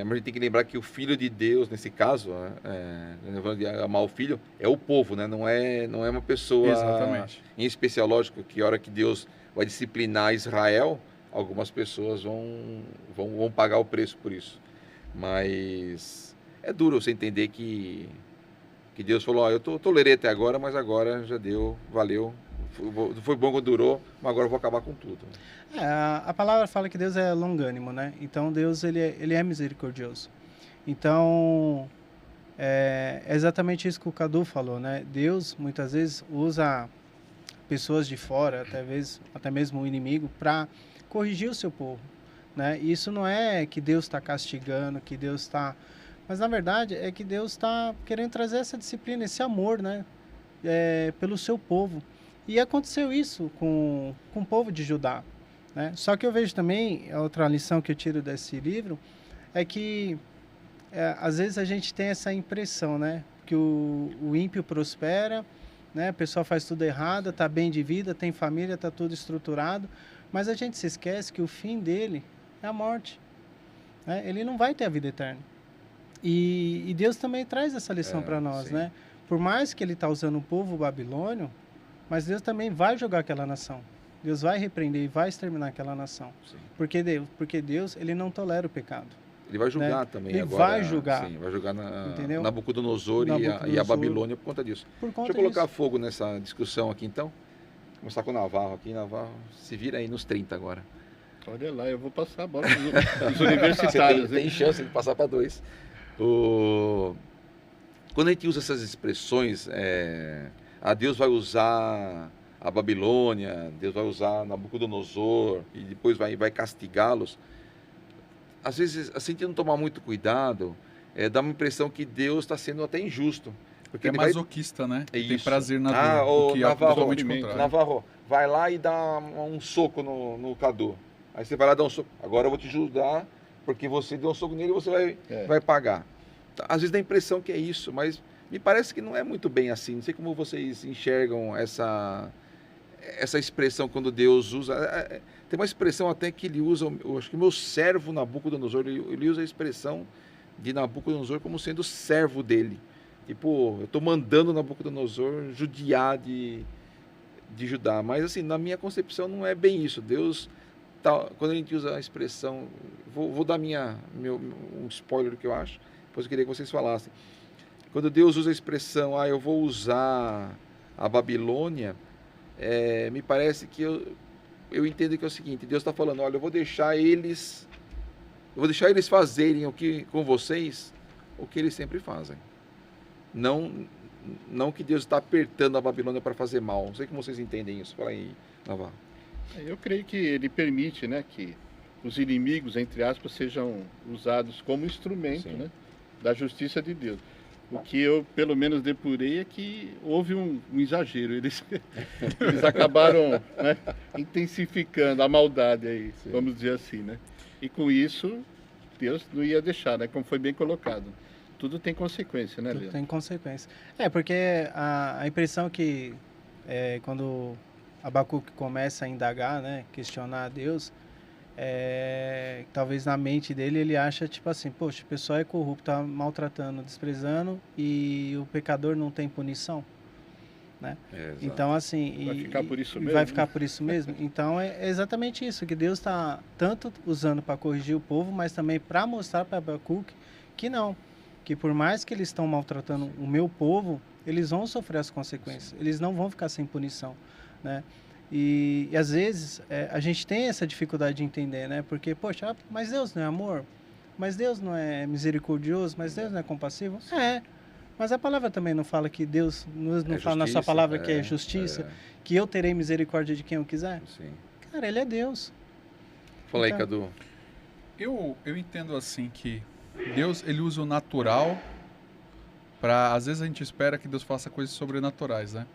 [SPEAKER 2] mas a gente tem que lembrar que o Filho de Deus, nesse caso, de amar o Filho, é o povo, né? Não é uma pessoa.
[SPEAKER 4] Exatamente.
[SPEAKER 2] Em especial, lógico, que a hora que Deus vai disciplinar Israel, algumas pessoas vão pagar o preço por isso. Mas é duro você entender que Deus falou, eu tolerei até agora, mas agora já deu, valeu, foi bom quando durou, mas agora eu vou acabar com tudo.
[SPEAKER 5] A palavra fala que Deus é longânimo, né? Então Deus ele é misericordioso. Então é exatamente isso que o Cadu falou, né? Deus muitas vezes usa pessoas de fora, até mesmo o inimigo, para corrigir o seu povo, né? E isso não é que Deus está castigando, que Deus está... Mas, na verdade, é que Deus está querendo trazer essa disciplina, esse amor, né? Pelo seu povo. E aconteceu isso com o povo de Judá, né? Só que eu vejo também, outra lição que eu tiro desse livro, é que às vezes a gente tem essa impressão, né? Que o ímpio prospera, né? A pessoa faz tudo errado, está bem de vida, tem família, está tudo estruturado, mas a gente se esquece que o fim dele é a morte, né? Ele não vai ter a vida eterna. E Deus também traz essa lição para nós,
[SPEAKER 2] sim.
[SPEAKER 5] né? Por mais que ele está usando o povo babilônio, mas Deus também vai jogar aquela nação. Deus vai repreender e vai exterminar aquela nação.
[SPEAKER 2] Sim.
[SPEAKER 5] Porque Deus, ele não tolera o pecado.
[SPEAKER 2] Ele vai julgar, né? Também
[SPEAKER 5] ele
[SPEAKER 2] agora.
[SPEAKER 5] Vai julgar.
[SPEAKER 2] Sim, vai julgar
[SPEAKER 5] Entendeu?
[SPEAKER 2] Nabucodonosor e a Babilônia por conta disso. Deixa eu colocar fogo nessa discussão aqui então. Vou começar com o Navarro aqui. Navarro, se vira aí nos 30 agora.
[SPEAKER 3] Olha lá, eu vou passar a bola dos universitários.
[SPEAKER 2] Tem chance de passar para 2. Quando a gente usa essas expressões, Deus vai usar a Babilônia, Deus vai usar Nabucodonosor e depois vai castigá-los. Às vezes, se a gente não tomar muito cuidado, dá uma impressão que Deus está sendo até injusto. Porque
[SPEAKER 4] é masoquista, né? Tem prazer na dor, que é totalmente contrário.
[SPEAKER 2] Navarro, vai lá e dá um soco no Cadu. Aí você vai lá dar um soco. Agora eu vou te ajudar, porque você deu um soco nele e você vai pagar. Às vezes dá a impressão que é isso, mas me parece que não é muito bem assim. Não sei como vocês enxergam essa expressão quando Deus usa. Tem uma expressão até que ele usa, acho que o meu servo Nabucodonosor, ele usa a expressão de Nabucodonosor como sendo servo dele. Tipo, eu estou mandando Nabucodonosor judiar de Judá. Mas assim, na minha concepção não é bem isso. Deus, quando a gente usa a expressão, vou dar um spoiler do que eu acho, depois eu queria que vocês falassem. Quando Deus usa a expressão, eu vou usar a Babilônia, me parece que eu entendo que é o seguinte: Deus está falando, olha, eu vou deixar eles fazerem com vocês o que eles sempre fazem. Não que Deus está apertando a Babilônia para fazer mal. Não sei como vocês entendem isso. Fala aí, Navarro.
[SPEAKER 3] Eu creio que ele permite, né, que os inimigos, entre aspas, sejam usados como instrumento, né, da justiça de Deus. O que eu, pelo menos, depurei é que houve um exagero. Eles acabaram, né, intensificando a maldade aí, vamos dizer assim, né? E com isso, Deus não ia deixar, né? Como foi bem colocado. Tudo tem consequência, né, Leandro?
[SPEAKER 5] Tudo tem consequência. Porque a impressão que quando Abacuque começa a indagar, né, questionar a Deus, talvez na mente dele ele acha tipo assim, poxa, o pessoal é corrupto, tá maltratando, desprezando e o pecador não tem punição, né? Então assim,
[SPEAKER 3] vai ficar por isso mesmo.
[SPEAKER 5] Vai ficar por isso mesmo. Então é exatamente isso que Deus está tanto usando para corrigir o povo, mas também para mostrar para Abacuque que não, que por mais que eles estão maltratando o meu povo, eles vão sofrer as consequências. Eles não vão ficar sem punição, né? E às vezes a gente tem essa dificuldade de entender, né? Porque, poxa, mas Deus não é amor? Mas Deus não é misericordioso? Mas Deus não é compassivo? Mas a palavra também não fala que Deus não fala na sua palavra que é justiça, que eu terei misericórdia de quem eu quiser?
[SPEAKER 2] Sim.
[SPEAKER 5] Cara, ele é Deus.
[SPEAKER 2] Fala aí, Cadu.
[SPEAKER 4] Eu entendo assim que Deus, ele usa o natural para, às vezes a gente espera que Deus faça coisas sobrenaturais, né?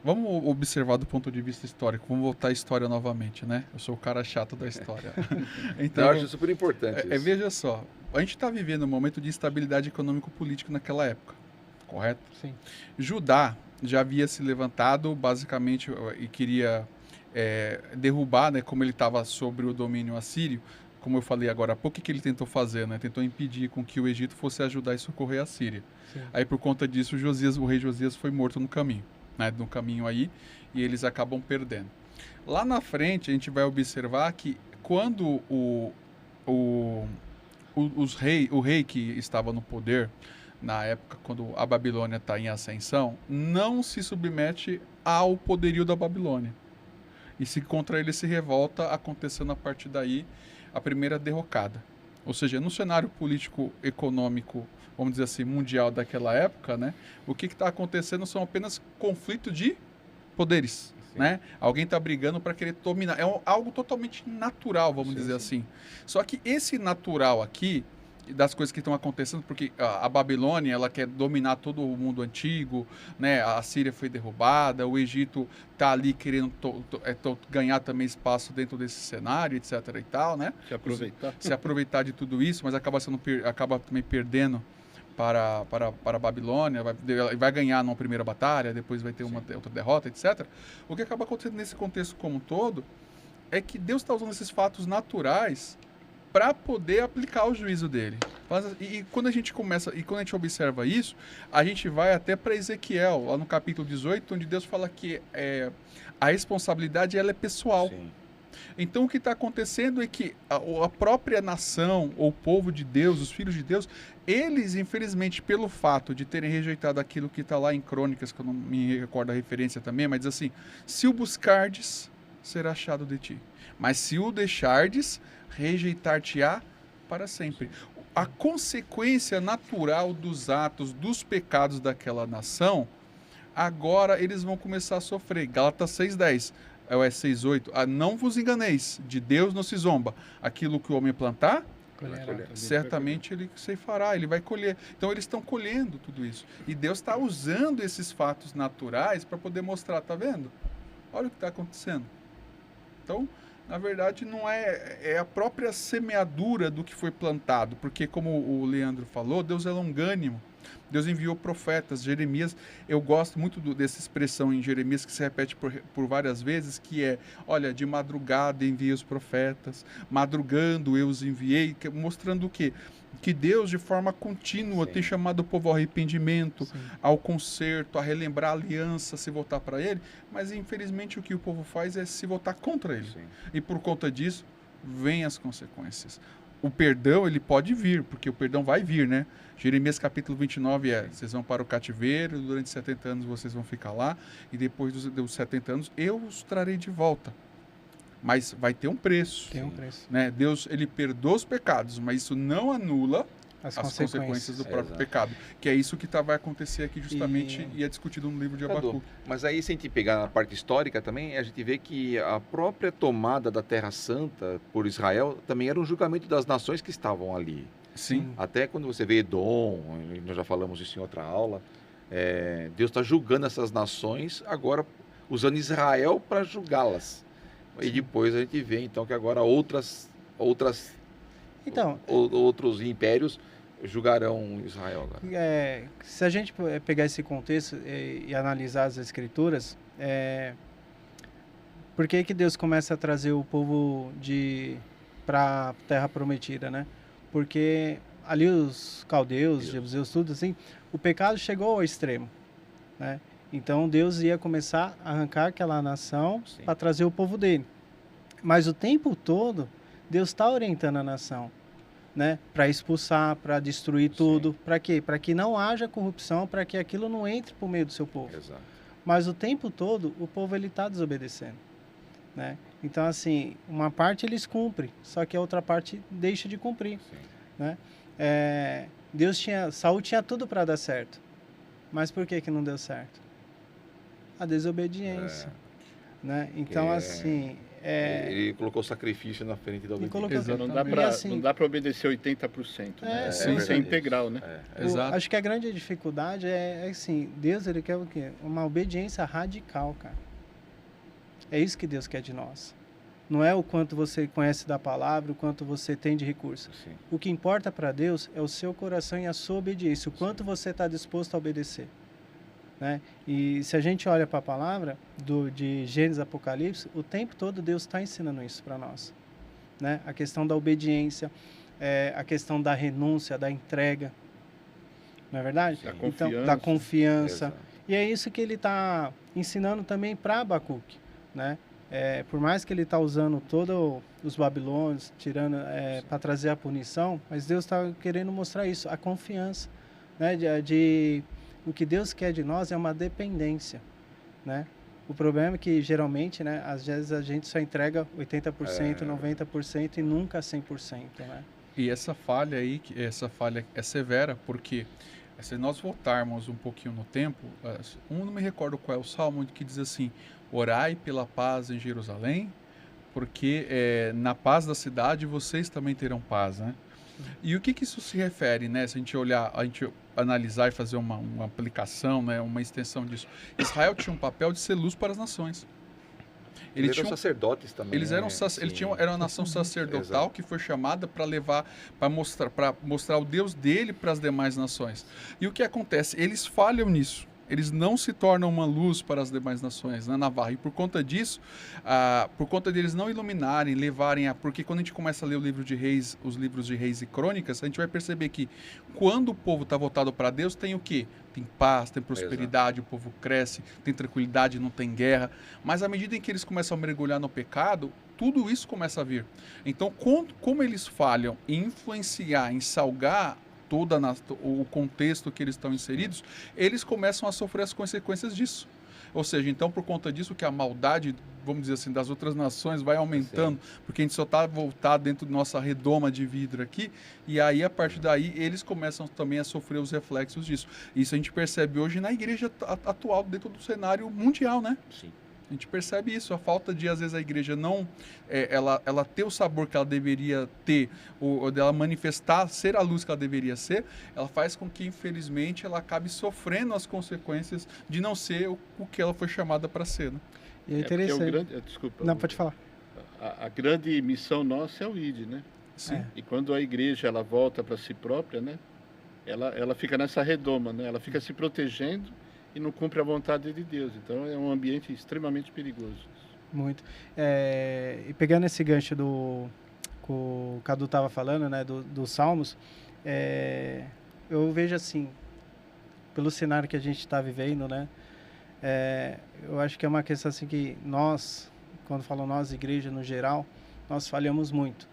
[SPEAKER 4] Vamos observar do ponto de vista histórico. Vamos voltar à história novamente, né? Eu sou o cara chato da história. Então,
[SPEAKER 2] eu acho super importante isso.
[SPEAKER 4] Veja só, a gente está vivendo um momento de instabilidade econômico-política naquela época, correto?
[SPEAKER 5] Sim.
[SPEAKER 4] Judá já havia se levantado, basicamente, e queria derrubar, né? Como ele estava sobre o domínio assírio, como eu falei agora há pouco, o que ele tentou fazer, né? Tentou impedir com que o Egito fosse ajudar e socorrer a Síria. Sim. Aí, por conta disso, o rei Josias foi morto no caminho. Né, no caminho aí, e eles acabam perdendo. Lá na frente, a gente vai observar que quando o rei que estava no poder, na época, quando a Babilônia está em ascensão, não se submete ao poderio da Babilônia. E se contra ele se revolta, acontecendo a partir daí a primeira derrocada. Ou seja, no cenário político, econômico, vamos dizer assim, mundial daquela época, né? O que está acontecendo são apenas conflitos de poderes, né? Alguém está brigando para querer dominar. É algo totalmente natural, vamos dizer assim. Só que esse natural aqui, das coisas que estão acontecendo, porque a Babilônia, ela quer dominar todo o mundo antigo, né? A Síria foi derrubada, o Egito está ali querendo ganhar também espaço dentro desse cenário, etc. e tal, né? Se aproveitar de tudo isso, mas acaba também perdendo para a Babilônia, vai ganhar numa primeira batalha, depois vai ter outra derrota, etc. O que acaba acontecendo nesse contexto como um todo é que Deus está usando esses fatos naturais para poder aplicar o juízo dele. E quando a gente observa isso, a gente vai até para Ezequiel, lá no capítulo 18, onde Deus fala que a responsabilidade ela é pessoal. Sim. Então o que está acontecendo é que a própria nação, ou o povo de Deus, os filhos de Deus, eles, infelizmente, pelo fato de terem rejeitado aquilo que está lá em Crônicas, que eu não me recordo a referência também, mas diz assim, se o buscardes, será achado de ti. Mas se o deixardes, rejeitar-te-á para sempre. A consequência natural dos atos, dos pecados daquela nação, agora eles vão começar a sofrer. Gálatas 6:10. 6:8. Não vos enganeis, de Deus não se zomba. Aquilo que o homem plantar, certamente ele ceifará, ele vai colher. Então eles estão colhendo tudo isso. E Deus está usando esses fatos naturais para poder mostrar, tá vendo? Olha o que está acontecendo. Então, na verdade, não é a própria semeadura do que foi plantado, porque como o Leandro falou, Deus é longânimo. Deus enviou profetas. Jeremias, eu gosto muito dessa expressão em Jeremias que se repete por várias vezes, que é, olha, de madrugada enviei os profetas, madrugando eu os enviei, mostrando o quê? Que Deus, de forma contínua,
[SPEAKER 2] Sim.
[SPEAKER 4] tem chamado o povo ao arrependimento,
[SPEAKER 5] Sim.
[SPEAKER 4] ao conserto, a relembrar a aliança, se voltar para ele, mas infelizmente o que o povo faz é se voltar contra ele.
[SPEAKER 2] Sim.
[SPEAKER 4] E por conta disso, vêm as consequências. O perdão, ele pode vir, porque o perdão vai vir, né? Jeremias capítulo 29 vocês vão para o cativeiro, durante 70 anos vocês vão ficar lá, e depois dos 70 anos eu os trarei de volta. Mas vai ter um preço.
[SPEAKER 5] Tem um preço.
[SPEAKER 4] Né? Deus, ele perdoa os pecados, mas isso não anula
[SPEAKER 5] As
[SPEAKER 4] as consequências do próprio
[SPEAKER 2] Exato.
[SPEAKER 4] pecado. Que é isso que vai acontecer aqui justamente e é discutido no livro de
[SPEAKER 2] Cadu,
[SPEAKER 4] Abacuque.
[SPEAKER 2] mas aí, se a gente pegar a parte histórica também, a gente vê que a própria tomada da Terra Santa por Israel também era um julgamento das nações que estavam ali.
[SPEAKER 4] Sim.
[SPEAKER 2] Até quando você vê Edom, nós já falamos isso em outra aula, Deus está julgando essas nações agora, usando Israel para julgá-las. E depois a gente vê então que agora outros impérios julgarão Israel agora.
[SPEAKER 5] Se a gente pegar esse contexto e analisar as escrituras, por que Deus começa a trazer o povo para a Terra Prometida, né? Porque ali os caldeus, os jebuseus, tudo assim, o pecado chegou ao extremo, né? Então Deus ia começar a arrancar aquela nação para trazer o povo dele. Mas o tempo todo, Deus está orientando a nação, né? Para expulsar, para destruir tudo. Para quê? Para que não haja corrupção, para que aquilo não entre por meio do seu povo.
[SPEAKER 2] Exato.
[SPEAKER 5] Mas o tempo todo, o povo está desobedecendo, né? Então, assim, uma parte eles cumprem, só que a outra parte deixa de cumprir, né? Saul tinha tudo para dar certo. Mas por que não deu certo? A desobediência, né? Então, assim...
[SPEAKER 2] Ele colocou o sacrifício na frente da obediência.
[SPEAKER 3] Não dá para obedecer 80%. Né?
[SPEAKER 4] Sim,
[SPEAKER 3] ser integral, né?
[SPEAKER 4] Exato.
[SPEAKER 5] Acho que a grande dificuldade é assim, Deus, ele quer o quê? Uma obediência radical, cara. É isso que Deus quer de nós. Não é o quanto você conhece da palavra, o quanto você tem de recurso.
[SPEAKER 2] Sim.
[SPEAKER 5] O que importa para Deus é o seu coração e a sua obediência, o quanto você está disposto a obedecer. Né? E se a gente olha para a palavra de Gênesis, Apocalipse, o tempo todo Deus está ensinando isso para nós, né? A questão da obediência, a questão da renúncia, da entrega, não é verdade?
[SPEAKER 3] Da
[SPEAKER 5] Então,
[SPEAKER 3] confiança.
[SPEAKER 5] da confiança.
[SPEAKER 2] Exato.
[SPEAKER 5] E é isso que ele está ensinando também para Abacuque, né? Por mais que ele está usando todos os babilônios, tirando para trazer a punição, mas Deus está querendo mostrar isso, a confiança, né? O que Deus quer de nós é uma dependência, né? O problema é que, geralmente, né, às vezes a gente só entrega 80%, 90% e nunca 100%, né?
[SPEAKER 4] E essa falha aí, essa falha é severa, porque se nós voltarmos um pouquinho no tempo, não me recordo qual é o salmo que diz assim, orai pela paz em Jerusalém, porque na paz da cidade vocês também terão paz, né? E o que isso se refere, né? Se a gente olhar, a gente analisar e fazer uma aplicação, né? Uma extensão disso. Israel tinha um papel de ser luz para as nações.
[SPEAKER 2] Eles eram sacerdotes também.
[SPEAKER 4] Eles eram, era uma nação sacerdotal que foi chamada para levar, para mostrar o Deus dele para as demais nações. E o que acontece? Eles falham nisso. Eles não se tornam uma luz para as demais nações, né, Navarra? E por conta disso, por conta deles não iluminarem, levarem porque quando a gente começa a ler o livro de Reis, os livros de Reis e Crônicas, a gente vai perceber que quando o povo está voltado para Deus, tem o quê? Tem paz, tem prosperidade, o povo cresce, tem tranquilidade, não tem guerra. Mas à medida em que eles começam a mergulhar no pecado, tudo isso começa a vir. Então, como eles falham em influenciar, em salgar todo o contexto que eles estão inseridos, eles começam a sofrer as consequências disso. Ou seja, então, por conta disso, que a maldade, vamos dizer assim, das outras nações vai aumentando, porque a gente só está voltado dentro da nossa redoma de vidro aqui, e aí, a partir daí, eles começam também a sofrer os reflexos disso. Isso a gente percebe hoje na igreja atual, dentro do cenário mundial, né?
[SPEAKER 2] Sim.
[SPEAKER 4] A gente percebe isso, a falta de, às vezes, a igreja não, ela ter o sabor que ela deveria ter, ou dela manifestar, ser a luz que ela deveria ser, ela faz com que, infelizmente, ela acabe sofrendo as consequências de não ser o que ela foi chamada para ser, né?
[SPEAKER 5] E é interessante.
[SPEAKER 3] Desculpa.
[SPEAKER 5] Não, pode falar.
[SPEAKER 3] A grande missão nossa é o ID, né?
[SPEAKER 4] Sim.
[SPEAKER 3] E quando a igreja ela volta para si própria, né? ela fica nessa redoma, né? Ela fica se protegendo e não cumpre a vontade de Deus. Então é um ambiente extremamente perigoso.
[SPEAKER 5] Muito. E pegando esse gancho que o Cadu estava falando, né, dos Salmos, eu vejo assim, pelo cenário que a gente está vivendo, né, eu acho que é uma questão assim que nós, quando falo nós, igreja no geral, nós falhamos muito.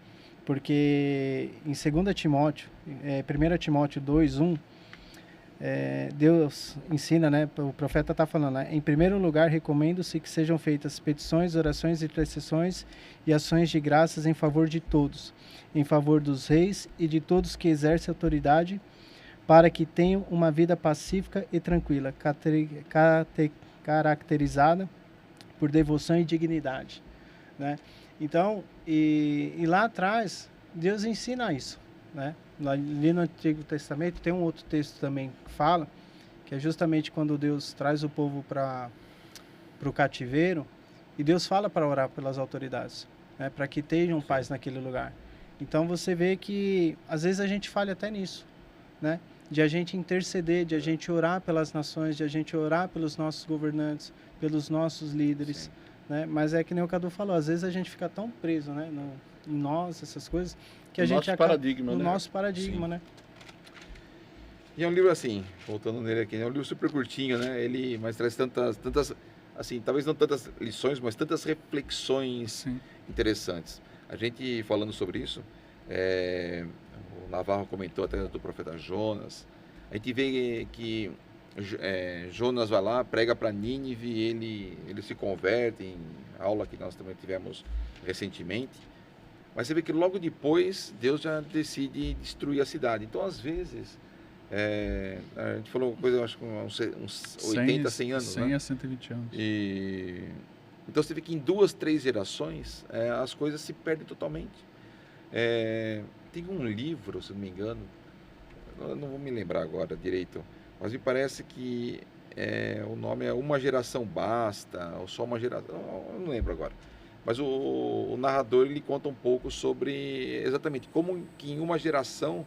[SPEAKER 5] Porque em 2 Timóteo, 1 Timóteo 2:1, Deus ensina, né? O profeta está falando, né? Em primeiro lugar, recomendo-se que sejam feitas petições, orações, intercessões e ações de graças em favor de todos, em favor dos reis e de todos que exercem autoridade, para que tenham uma vida pacífica e tranquila, caracterizada por devoção e dignidade, né? Então, e lá atrás, Deus ensina isso, né? Ali no Antigo Testamento tem um outro texto também que fala, que é justamente quando Deus traz o povo para o cativeiro, e Deus fala para orar pelas autoridades, né? Para que tenham paz naquele lugar. Então você vê que às vezes a gente falha até nisso, né? De a gente interceder, de a gente orar pelas nações, de a gente orar pelos nossos governantes, pelos nossos líderes, né? Mas é que nem o Cadu falou, às vezes a gente fica tão preso, né, em nós, essas coisas, que a gente acaba no nosso paradigma, né?
[SPEAKER 2] E é um livro assim, voltando nele aqui, é um livro super curtinho, né? Mas traz tantas, assim, talvez não tantas lições, mas tantas reflexões interessantes. A gente falando sobre isso, o Navarro comentou até do profeta Jonas. A gente vê que Jonas vai lá, prega para Nínive, ele se converte, em aula que nós também tivemos recentemente. Mas você vê que logo depois Deus já decide destruir a cidade. Então, às vezes, a gente falou coisa, acho que uns 80, 100 anos,
[SPEAKER 4] 100
[SPEAKER 2] né?
[SPEAKER 4] a 120 anos.
[SPEAKER 2] Então você vê que em 2, 3 gerações as coisas se perdem totalmente. Tem um livro, se não me engano, eu não vou me lembrar agora direito, mas me parece que o nome é Uma Geração Basta, ou Só Uma Geração, eu não lembro agora. Mas o narrador ele conta um pouco sobre exatamente como que em uma geração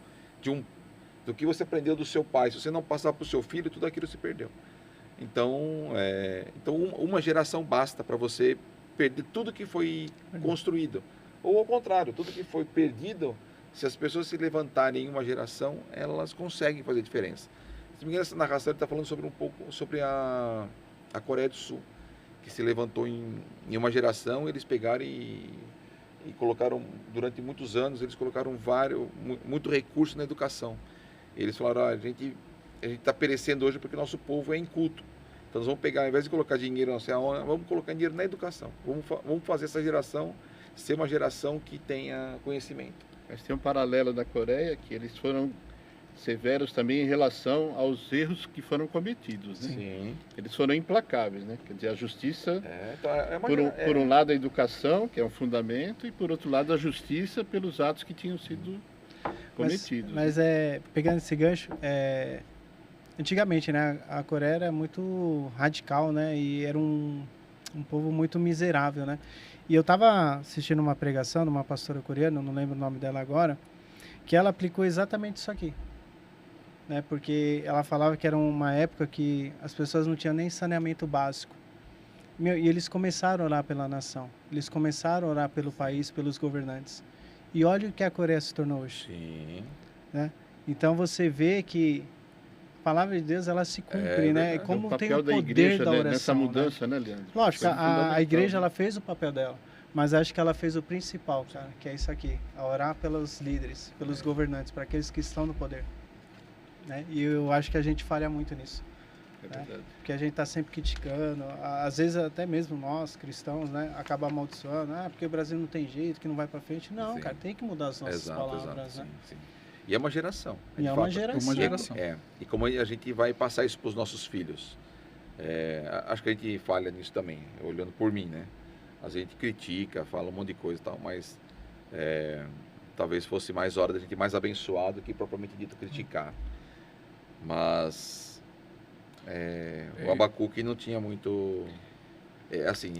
[SPEAKER 2] do que você aprendeu do seu pai, se você não passar para o seu filho, tudo aquilo se perdeu. Então uma geração basta para você perder tudo que foi construído. Ou ao contrário, tudo que foi perdido, se as pessoas se levantarem em uma geração, elas conseguem fazer diferença. Se não me engano, essa narração está falando um pouco sobre a Coreia do Sul, que se levantou em uma geração, eles pegaram e colocaram, durante muitos anos, eles colocaram muito recurso na educação. Eles falaram, a gente está perecendo hoje porque nosso povo é inculto. Então nós vamos pegar, ao invés de colocar dinheiro não sei aonde, vamos colocar dinheiro na educação. Vamos fazer essa geração ser uma geração que tenha conhecimento.
[SPEAKER 3] Mas tem um paralelo da Coreia, que eles foram severos também em relação aos erros que foram cometidos, né?
[SPEAKER 2] Sim.
[SPEAKER 3] Eles foram implacáveis, né? Quer dizer, a justiça,
[SPEAKER 2] Então,
[SPEAKER 3] por um lado a educação, que é um fundamento, e por outro lado a justiça pelos atos que tinham sido cometidos.
[SPEAKER 5] Mas pegando esse gancho, antigamente, né, a Coreia era muito radical, né, e era um povo muito miserável, né? E eu estava assistindo uma pregação de uma pastora coreana, não lembro o nome dela agora, que ela aplicou exatamente isso aqui, né? Porque ela falava que era uma época que as pessoas não tinham nem saneamento básico. E eles começaram a orar pela nação, eles começaram a orar pelo país, pelos governantes. E olha o que a Coreia se tornou hoje.
[SPEAKER 2] Sim.
[SPEAKER 5] Né? Então você vê que a palavra de Deus ela se cumpre, né? E como tem o poder da
[SPEAKER 3] igreja,
[SPEAKER 5] oração,
[SPEAKER 3] nessa mudança, né, Leandro?
[SPEAKER 5] Lógico, a igreja ela fez o papel dela, mas acho que ela fez o principal, cara, que é isso aqui, a orar pelos líderes, pelos governantes, para aqueles que estão no poder, né? E eu acho que a gente falha muito nisso. Né? Porque a gente está sempre criticando, às vezes até mesmo nós, cristãos, né, acaba amaldiçoando, porque o Brasil não tem jeito, que não vai para frente. Não, sim, cara, tem que mudar as nossas palavras, né?
[SPEAKER 2] Sim. E é uma geração.
[SPEAKER 5] E é uma geração.
[SPEAKER 2] E como a gente vai passar isso para os nossos filhos? Acho que a gente falha nisso também, olhando por mim, né? A gente critica, fala um monte de coisa e tal, mas talvez fosse mais hora da gente ir mais abençoado que propriamente dito criticar. Mas o Abacuque não tinha muito... assim,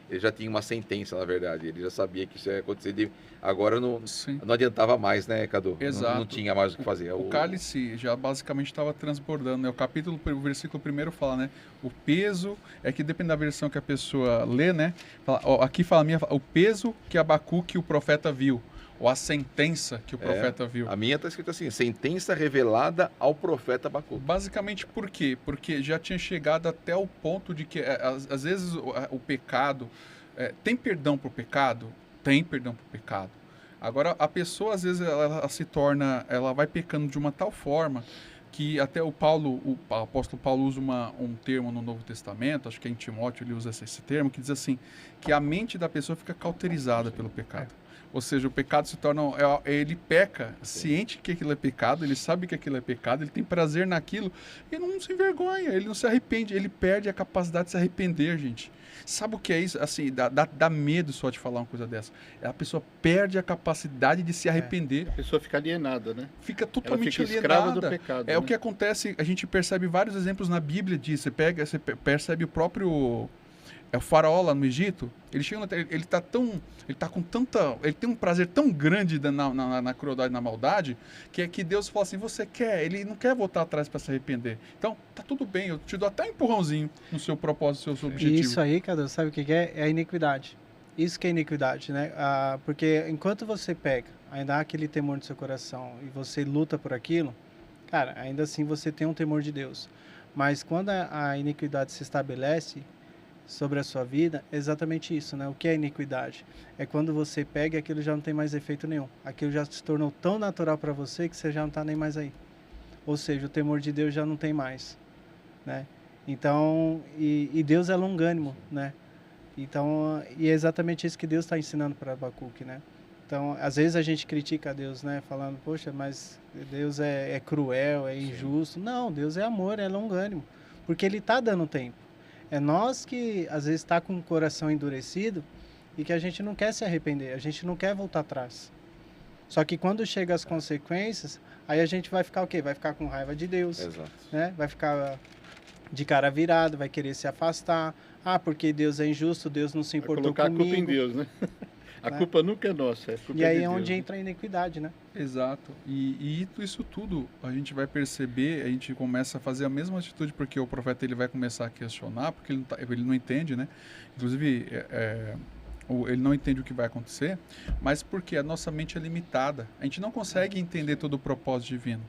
[SPEAKER 2] ele já tinha uma sentença, na verdade. Ele já sabia que isso ia acontecer. Agora não
[SPEAKER 4] Sim.
[SPEAKER 2] adiantava mais, né, Cadu?
[SPEAKER 4] Exato.
[SPEAKER 2] Não tinha mais o que fazer.
[SPEAKER 4] O cálice já basicamente estava transbordando, né? O versículo primeiro fala, né? O peso, é que depende da versão que a pessoa lê, né? Aqui fala o peso que Abacuque, o profeta, viu. Ou a sentença que o profeta viu.
[SPEAKER 2] A minha está escrito assim, sentença revelada ao profeta Abacuque.
[SPEAKER 4] Basicamente por quê? Porque já tinha chegado até o ponto de que, às vezes, o pecado... tem perdão para o pecado? Tem perdão para o pecado. Agora, a pessoa, às vezes, ela se torna... Ela vai pecando de uma tal forma que até o apóstolo Paulo usa um termo no Novo Testamento, acho que é em Timóteo ele usa esse termo, que diz assim, que a mente da pessoa fica cauterizada pelo pecado. Ou seja, o pecado se torna... Ele peca, ciente que aquilo é pecado, ele sabe que aquilo é pecado, ele tem prazer naquilo e não se envergonha, ele não se arrepende, ele perde a capacidade de se arrepender, gente. Sabe o que é isso? Assim, dá medo só de falar uma coisa dessa. A pessoa perde a capacidade de se arrepender.
[SPEAKER 3] A pessoa fica alienada, né?
[SPEAKER 4] Fica totalmente
[SPEAKER 3] Ela fica escrava
[SPEAKER 4] alienada.
[SPEAKER 3] do pecado.
[SPEAKER 4] O que acontece, a gente percebe vários exemplos na Bíblia disso. Você percebe o próprio... o faraó lá no Egito, ele tem um prazer tão grande na crueldade, na maldade, que Deus fala assim, ele não quer voltar atrás para se arrepender. Então, tá tudo bem, eu te dou até um empurrãozinho no seu propósito, no seu objetivo.
[SPEAKER 5] E isso aí, Cadu, sabe o que é? É a iniquidade. Isso que é iniquidade, né? Porque enquanto você peca, ainda há aquele temor no seu coração e você luta por aquilo, cara, ainda assim você tem um temor de Deus. Mas quando a iniquidade se estabelece sobre a sua vida, é exatamente isso, né? O que é iniquidade? É quando você pega e aquilo já não tem mais efeito nenhum. Aquilo já se tornou tão natural para você que você já não está nem mais aí. Ou seja, o temor de Deus já não tem mais, né? Então, e Deus é longânimo, né? Então, e é exatamente isso que Deus está ensinando para Abacuque, né? Então, às vezes a gente critica a Deus, né? Falando, poxa, mas Deus é cruel, é injusto. Não, Deus é amor, é longânimo. Porque Ele está dando tempo. É nós que, às vezes, está com o coração endurecido e que a gente não quer se arrepender, a gente não quer voltar atrás. Só que quando chega as consequências, aí a gente vai ficar o quê? Vai ficar com raiva de Deus.
[SPEAKER 2] Exato.
[SPEAKER 5] Né? Vai ficar de cara virada, vai querer se afastar. Porque Deus é injusto, Deus não se importou
[SPEAKER 3] comigo. Colocar a culpa em Deus, né? A culpa nunca é nossa, é culpa
[SPEAKER 5] E aí
[SPEAKER 3] de
[SPEAKER 5] é
[SPEAKER 3] Deus,
[SPEAKER 5] onde
[SPEAKER 3] né?
[SPEAKER 5] entra a iniquidade, né?
[SPEAKER 4] Exato. E isso tudo a gente vai perceber, a gente começa a fazer a mesma atitude, porque o profeta ele vai começar a questionar, porque ele não entende, né? Inclusive, ele não entende o que vai acontecer, mas porque a nossa mente é limitada. A gente não consegue entender todo o propósito divino.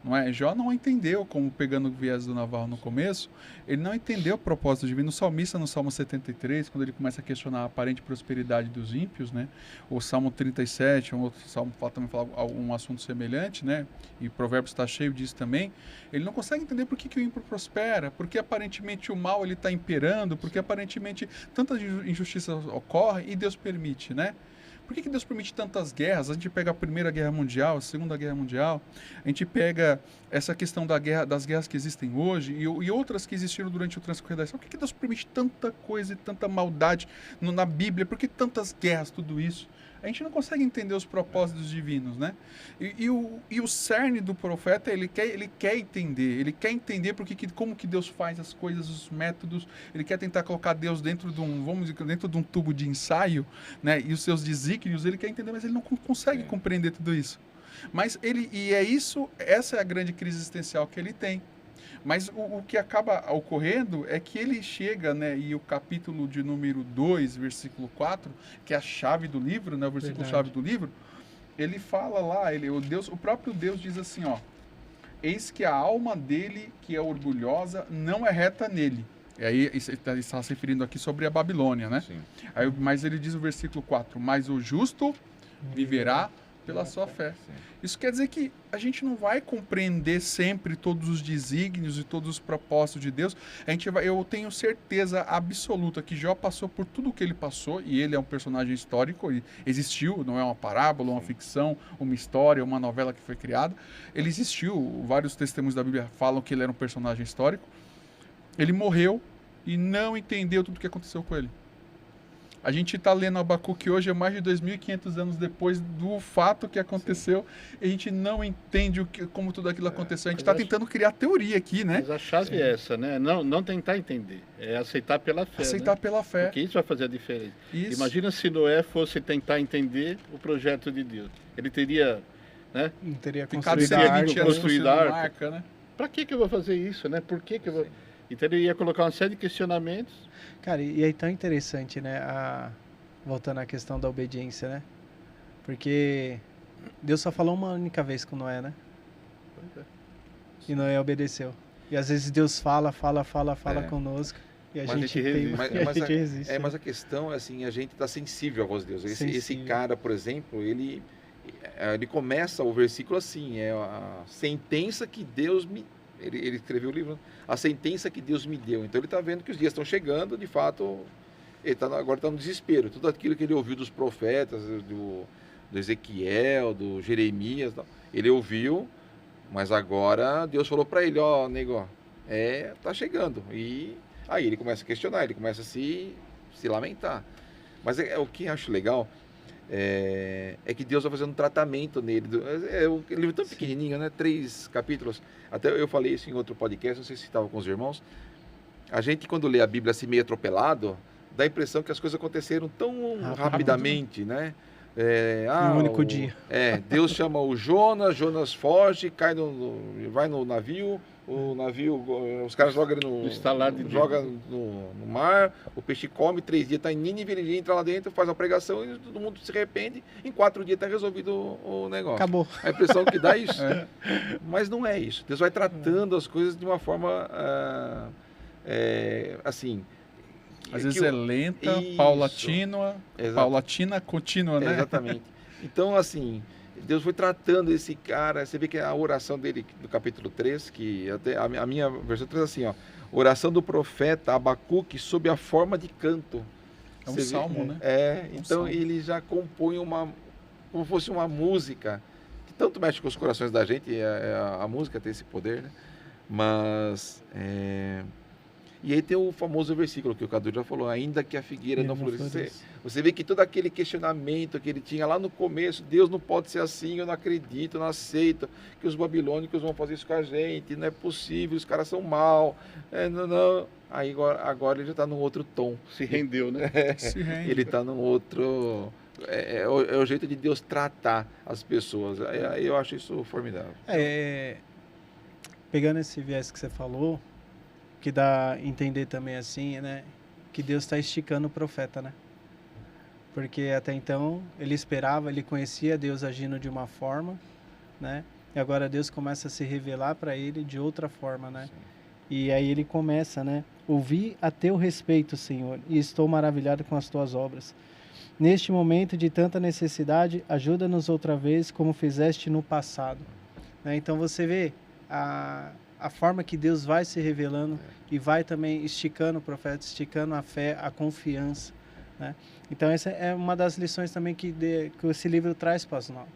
[SPEAKER 4] Não é? Jó não entendeu, como pegando o viés do Navarro no começo, ele não entendeu o propósito divino. O salmista, no Salmo 73, quando ele começa a questionar a aparente prosperidade dos ímpios, né? O Salmo 37, um outro salmo também fala um assunto semelhante, né? E Provérbios está cheio disso também. Ele não consegue entender por que o ímpio prospera, porque aparentemente o mal está imperando, porque aparentemente tantas injustiças ocorrem e Deus permite, né? Por que Deus permite tantas guerras? A gente pega a Primeira Guerra Mundial, a Segunda Guerra Mundial, a gente pega essa questão das guerras que existem hoje e outras que existiram durante o transcorrer da história. Por que Deus permite tanta coisa e tanta maldade na Bíblia? Por que tantas guerras, tudo isso? A gente não consegue entender os propósitos divinos, né? E o cerne do profeta, ele quer entender como que Deus faz as coisas, os métodos, ele quer tentar colocar Deus dentro de um tubo de ensaio, né? E os seus desígnios, ele quer entender, mas ele não consegue compreender tudo isso. Mas essa é a grande crise existencial que ele tem. Mas o que acaba ocorrendo é que ele chega, né, e o capítulo de número 2, versículo 4, que é a chave do livro, né, o versículo-chave do livro, ele fala lá, o próprio Deus diz assim, ó, eis que a alma dele, que é orgulhosa, não é reta nele. E aí ele está se referindo aqui sobre a Babilônia, né?
[SPEAKER 2] Sim.
[SPEAKER 4] Mas ele diz o versículo 4, mas o justo viverá pela sua fé.
[SPEAKER 2] Sim.
[SPEAKER 4] Isso quer dizer que a gente não vai compreender sempre todos os desígnios e todos os propósitos de Deus. Eu tenho certeza absoluta que Jó passou por tudo o que ele passou, e ele é um personagem histórico, e existiu, não é uma parábola, uma ficção, uma história, uma novela que foi criada. Ele existiu, vários testemunhos da Bíblia falam que ele era um personagem histórico. Ele morreu e não entendeu tudo o que aconteceu com ele. A gente está lendo Abacuque hoje, é mais de 2.500 anos depois do fato que aconteceu, e a gente não entende como tudo aquilo aconteceu. A gente está tentando criar teoria aqui, né?
[SPEAKER 3] Mas a chave é essa, né? Não tentar entender, é aceitar pela fé.
[SPEAKER 4] Aceitar, né? Pela fé.
[SPEAKER 3] Porque isso vai fazer a diferença.
[SPEAKER 4] Isso.
[SPEAKER 3] Imagina se Noé fosse tentar entender o projeto de Deus. Ele teria, né?
[SPEAKER 5] Não teria
[SPEAKER 4] Ficado
[SPEAKER 5] construído a
[SPEAKER 4] 120
[SPEAKER 5] arca.
[SPEAKER 4] anos
[SPEAKER 3] construído
[SPEAKER 4] construindo
[SPEAKER 3] a arca.
[SPEAKER 4] arca, né?
[SPEAKER 3] Para que eu vou fazer isso, né? Por que eu vou... Então ele ia colocar uma série de questionamentos.
[SPEAKER 5] Cara, e é tão interessante, né? Voltando à questão da obediência, né? Porque Deus só falou uma única vez com Noé, né?
[SPEAKER 3] Pois é.
[SPEAKER 5] E Noé obedeceu. E às vezes Deus fala
[SPEAKER 2] É.
[SPEAKER 5] conosco e a
[SPEAKER 3] Mas a
[SPEAKER 5] gente
[SPEAKER 3] gente resiste.
[SPEAKER 5] resiste.
[SPEAKER 2] Mas a questão é assim, a gente está sensível à voz de Deus. Esse
[SPEAKER 5] Sensível.
[SPEAKER 2] cara, por exemplo, ele começa o versículo assim, é a sentença que Deus me... Ele escreveu o livro, a sentença que Deus me deu. Então ele está vendo que os dias estão chegando, de fato, agora está no desespero. Tudo aquilo que ele ouviu dos profetas, do Ezequiel, do Jeremias, ele ouviu, mas agora Deus falou para ele, ó, nego, tá chegando. E aí ele começa a questionar, ele começa a se lamentar. Mas o que eu acho legal é que Deus vai fazendo um tratamento nele. É um livro tão pequenininho, né? 3 capítulos. Até eu falei isso em outro podcast, não sei se estava com os irmãos. A gente, quando lê a Bíblia assim meio atropelado, dá a impressão que as coisas aconteceram tão rapidamente, né?
[SPEAKER 5] Um único dia.
[SPEAKER 2] Deus chama o Jonas foge, vai no navio, o navio, os caras jogam ele no mar, o peixe come, 3 dias está em Nínive, ele entra lá dentro, faz uma pregação e todo mundo se arrepende, em 4 dias está resolvido o negócio.
[SPEAKER 5] Acabou.
[SPEAKER 2] A impressão que dá é isso. Mas não é isso. Deus vai tratando as coisas de uma forma assim...
[SPEAKER 4] Às vezes é lenta, paulatina, contínua, né?
[SPEAKER 2] Exatamente. Então, assim, Deus foi tratando esse cara. Você vê que a oração dele, do capítulo 3, que até a minha versão traz assim, ó. Oração do profeta Abacuque sob a forma de canto.
[SPEAKER 4] É um
[SPEAKER 2] Você
[SPEAKER 4] salmo,
[SPEAKER 2] vê?
[SPEAKER 4] né?
[SPEAKER 2] Então
[SPEAKER 4] salmo.
[SPEAKER 2] ele já compõe como fosse uma música, que tanto mexe com os corações da gente, a música tem esse poder, né? Mas... E aí tem o famoso versículo que o Cadu já falou, ainda que a figueira não floresça. Você vê que todo aquele questionamento que ele tinha lá no começo, Deus não pode ser assim, eu não acredito, eu não aceito, que os babilônicos vão fazer isso com a gente, não é possível, os caras são mal, não. Aí agora ele já está num outro tom.
[SPEAKER 3] Se rendeu, né?
[SPEAKER 4] Se rende.
[SPEAKER 2] Ele está num outro... É o jeito de Deus tratar as pessoas. Eu acho isso formidável.
[SPEAKER 5] Pegando esse viés que você falou, que dá a entender também assim, né? Que Deus está esticando o profeta, né? Porque até então ele esperava, ele conhecia Deus agindo de uma forma, né? E agora Deus começa a se revelar para ele de outra forma, né?
[SPEAKER 2] Sim.
[SPEAKER 5] E aí ele começa, né? Ouvi a teu respeito, Senhor, e estou maravilhado com as tuas obras. Neste momento de tanta necessidade, ajuda-nos outra vez como fizeste no passado. Né? Então você vê a forma que Deus vai se revelando e vai também esticando o profeta, esticando a fé, a confiança. Né? Então essa é uma das lições também que esse livro traz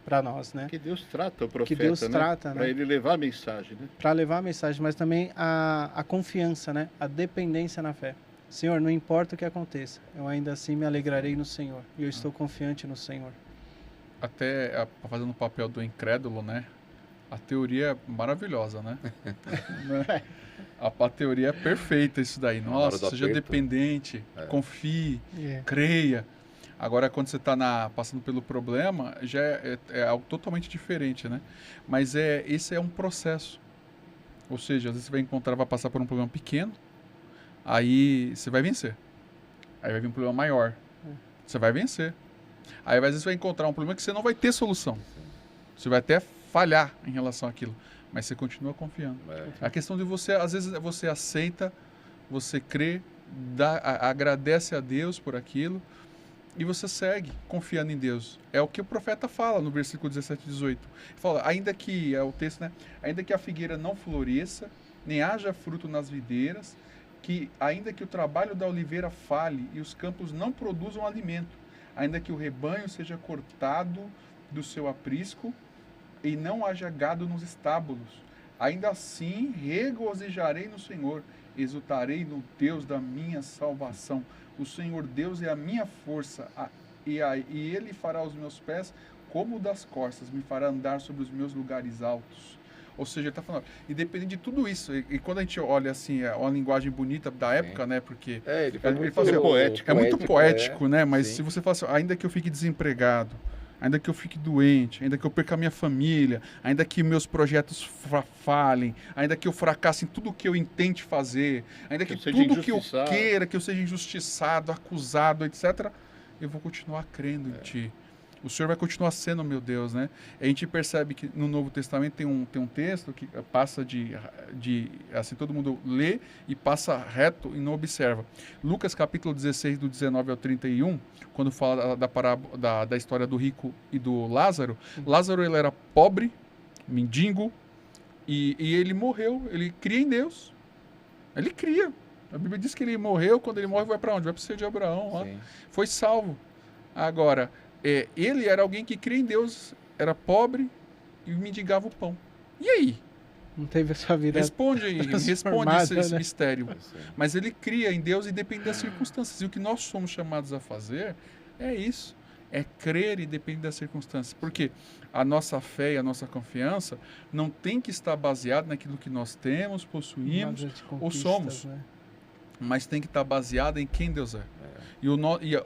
[SPEAKER 5] para nós. Né?
[SPEAKER 3] Que Deus trata o profeta,
[SPEAKER 5] que Deus trata,
[SPEAKER 3] para ele levar a mensagem. Né?
[SPEAKER 5] Para levar a mensagem, mas também a confiança, né? A dependência na fé. Senhor, não importa o que aconteça, eu ainda assim me alegrarei no Senhor. E eu estou confiante no Senhor.
[SPEAKER 4] Até fazendo o papel do incrédulo, né? A teoria é maravilhosa, né? A teoria é perfeita isso daí. Nossa, seja dependente, confie, creia. Agora, quando você está passando pelo problema, já é algo totalmente diferente, né? Mas esse é um processo. Ou seja, às vezes você vai passar por um problema pequeno, aí você vai vencer. Aí vai vir um problema maior. Você vai vencer. Aí às vezes você vai encontrar um problema que você não vai ter solução. Você vai até falhar em relação àquilo. Mas você continua confiando. A questão de você, às vezes você aceita, você crê, agradece a Deus por aquilo e você segue confiando em Deus. É o que o profeta fala no versículo 17 e 18. Ele fala, ainda que, é o texto, né? Ainda que a figueira não floresça, nem haja fruto nas videiras, ainda que o trabalho da oliveira falhe e os campos não produzam alimento, ainda que o rebanho seja cortado do seu aprisco e não haja gado nos estábulos, ainda assim regozijarei no Senhor, exultarei no Deus da minha salvação. O Senhor Deus é a minha força, e Ele fará os meus pés como o das corças, me fará andar sobre os meus lugares altos. Ou seja, ele está falando, independente de tudo isso, e quando a gente olha assim, é uma linguagem bonita da época, né? Porque
[SPEAKER 2] Ele fala
[SPEAKER 4] ele
[SPEAKER 2] muito
[SPEAKER 4] fala assim,
[SPEAKER 3] poético.
[SPEAKER 4] é muito poético, né? Mas
[SPEAKER 2] sim.
[SPEAKER 4] se você fala assim, ainda que eu fique desempregado, ainda que eu fique doente, ainda que eu perca a minha família, ainda que meus projetos falhem, ainda que eu fracasse em tudo que eu intente fazer, ainda que
[SPEAKER 3] eu seja
[SPEAKER 4] tudo que eu
[SPEAKER 3] injustiçado.
[SPEAKER 4] queira, que eu seja injustiçado, acusado, etc., eu vou continuar crendo em Ti. O Senhor vai continuar sendo meu Deus, né? A gente percebe que no Novo Testamento tem um texto que passa assim, todo mundo lê e passa reto e não observa. Lucas capítulo 16, do 19 ao 31, quando fala da história do rico e do Lázaro. Lázaro, ele era pobre, mendigo, e ele morreu, ele cria em Deus. Ele cria. A Bíblia diz que ele morreu, quando ele morre vai para onde? Vai para o seio de Abraão, lá.
[SPEAKER 2] Sim.
[SPEAKER 4] Foi salvo. Agora, ele era alguém que cria em Deus, era pobre e mendigava o pão. E aí?
[SPEAKER 5] Não teve essa vida.
[SPEAKER 4] Responde aí, responde
[SPEAKER 5] transformada,
[SPEAKER 4] esse
[SPEAKER 5] né?
[SPEAKER 4] mistério.
[SPEAKER 2] Sim.
[SPEAKER 4] Mas ele cria em Deus e depende das circunstâncias. E o que nós somos chamados a fazer é isso. É crer e depende das circunstâncias. Porque a nossa fé e a nossa confiança não tem que estar baseada naquilo que nós temos, possuímos,
[SPEAKER 5] Mas de
[SPEAKER 4] ou
[SPEAKER 5] conquistas,
[SPEAKER 4] somos.
[SPEAKER 5] né?
[SPEAKER 4] Mas tem que estar baseada em quem Deus é.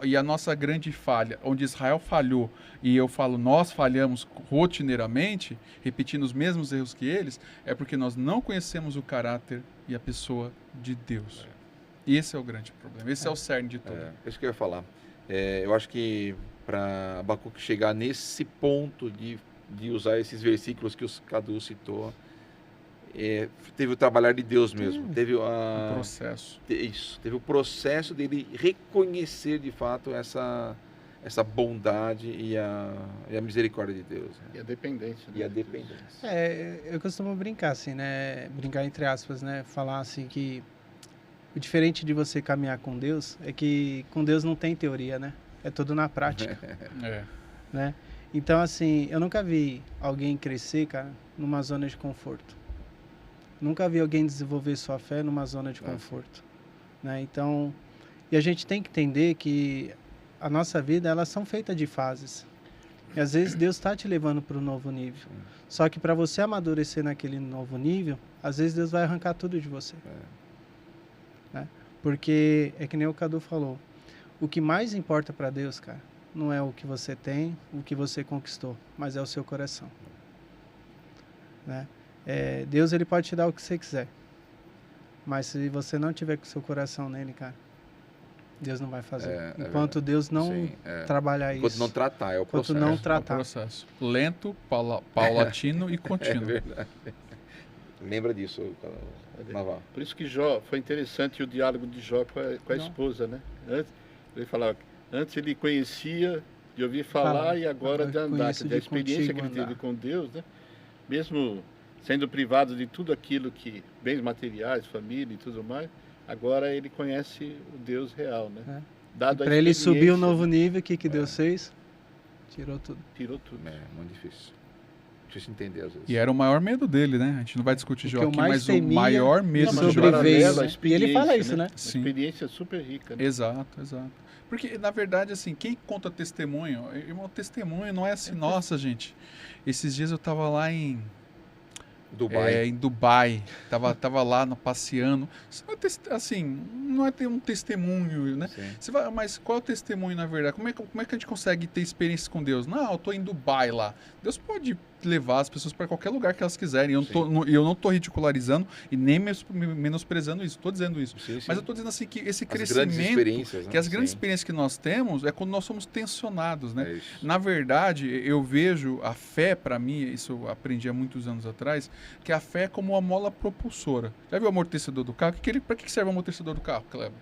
[SPEAKER 4] E a nossa grande falha, onde Israel falhou, e eu falo, nós falhamos rotineiramente, repetindo os mesmos erros que eles, é porque nós não conhecemos o caráter e a pessoa de Deus. Esse é o grande problema, esse é o cerne de tudo.
[SPEAKER 2] Isso que eu ia falar. Eu acho que para Abacuque chegar nesse ponto de usar esses versículos que o Cadu citou, teve o trabalhar de Deus mesmo. Teve
[SPEAKER 4] O processo.
[SPEAKER 2] teve o processo dele reconhecer de fato essa bondade e a misericórdia de Deus, né?
[SPEAKER 3] E a dependência.
[SPEAKER 2] E a dependência.
[SPEAKER 5] Eu costumo brincar assim, né? Brincar entre aspas, né? Falar assim que o diferente de você caminhar com Deus é que com Deus não tem teoria, né? É tudo na prática, né? Então, assim, eu nunca vi alguém crescer, cara, numa zona de conforto. Nunca vi alguém desenvolver sua fé numa zona de conforto, né? Então, e a gente tem que entender que a nossa vida, elas são feitas de fases. E às vezes Deus está te levando para um novo nível. Só que para você amadurecer naquele novo nível, às vezes Deus vai arrancar tudo de você. Né? Porque é que nem o Cadu falou. O que mais importa para Deus, cara, não é o que você tem, o que você conquistou, mas é o seu coração. Né? Deus, ele pode te dar o que você quiser. Mas se você não tiver com o seu coração nele, cara, Deus não vai fazer. Enquanto Deus não trabalhar isso.
[SPEAKER 2] Enquanto não tratar, é o processo.
[SPEAKER 5] Enquanto não tratar.
[SPEAKER 4] É o processo. Lento, paulatino e
[SPEAKER 2] É
[SPEAKER 4] contínuo.
[SPEAKER 2] verdade. Lembra disso, Naval.
[SPEAKER 3] Por isso que Jó, foi interessante o diálogo de Jó com a esposa, né? Ele falava, antes ele conhecia de ouvir falar e agora de andar. A experiência que ele teve com Deus, né? Mesmo sendo privado de tudo aquilo que, bens materiais, família e tudo mais, agora ele conhece o Deus real, né?
[SPEAKER 5] Para ele subir um novo nível, o que Deus fez? Tirou tudo.
[SPEAKER 3] Tirou tudo.
[SPEAKER 2] Muito difícil. Difícil entender às vezes.
[SPEAKER 4] E era o maior medo dele, né? A gente não vai discutir Jó aqui, mas o
[SPEAKER 5] temia,
[SPEAKER 4] maior medo de Jó.
[SPEAKER 5] E ele fala isso, né?
[SPEAKER 3] Sim. Uma experiência super rica. Né?
[SPEAKER 4] Exato. Porque, na verdade, assim, quem conta testemunho, irmão, testemunho não é assim, nossa, gente. Esses dias eu tava lá em Dubai, tava lá passeando. Assim, não é ter um testemunho, né? Mas qual é o testemunho, na verdade? Como é que a gente consegue ter experiências com Deus? Não, eu tô em Dubai lá. Deus pode levar as pessoas para qualquer lugar que elas quiserem. Eu não tô ridicularizando e nem menosprezando isso. Estou dizendo isso. Sim. Mas eu estou dizendo assim que esse crescimento, que as grandes experiências que nós temos é quando nós somos tensionados, né? Na verdade, eu vejo a fé, para mim, isso eu aprendi há muitos anos atrás, que a fé é como uma mola propulsora. Já viu o amortecedor do carro? Para que serve o amortecedor do carro, Kleber?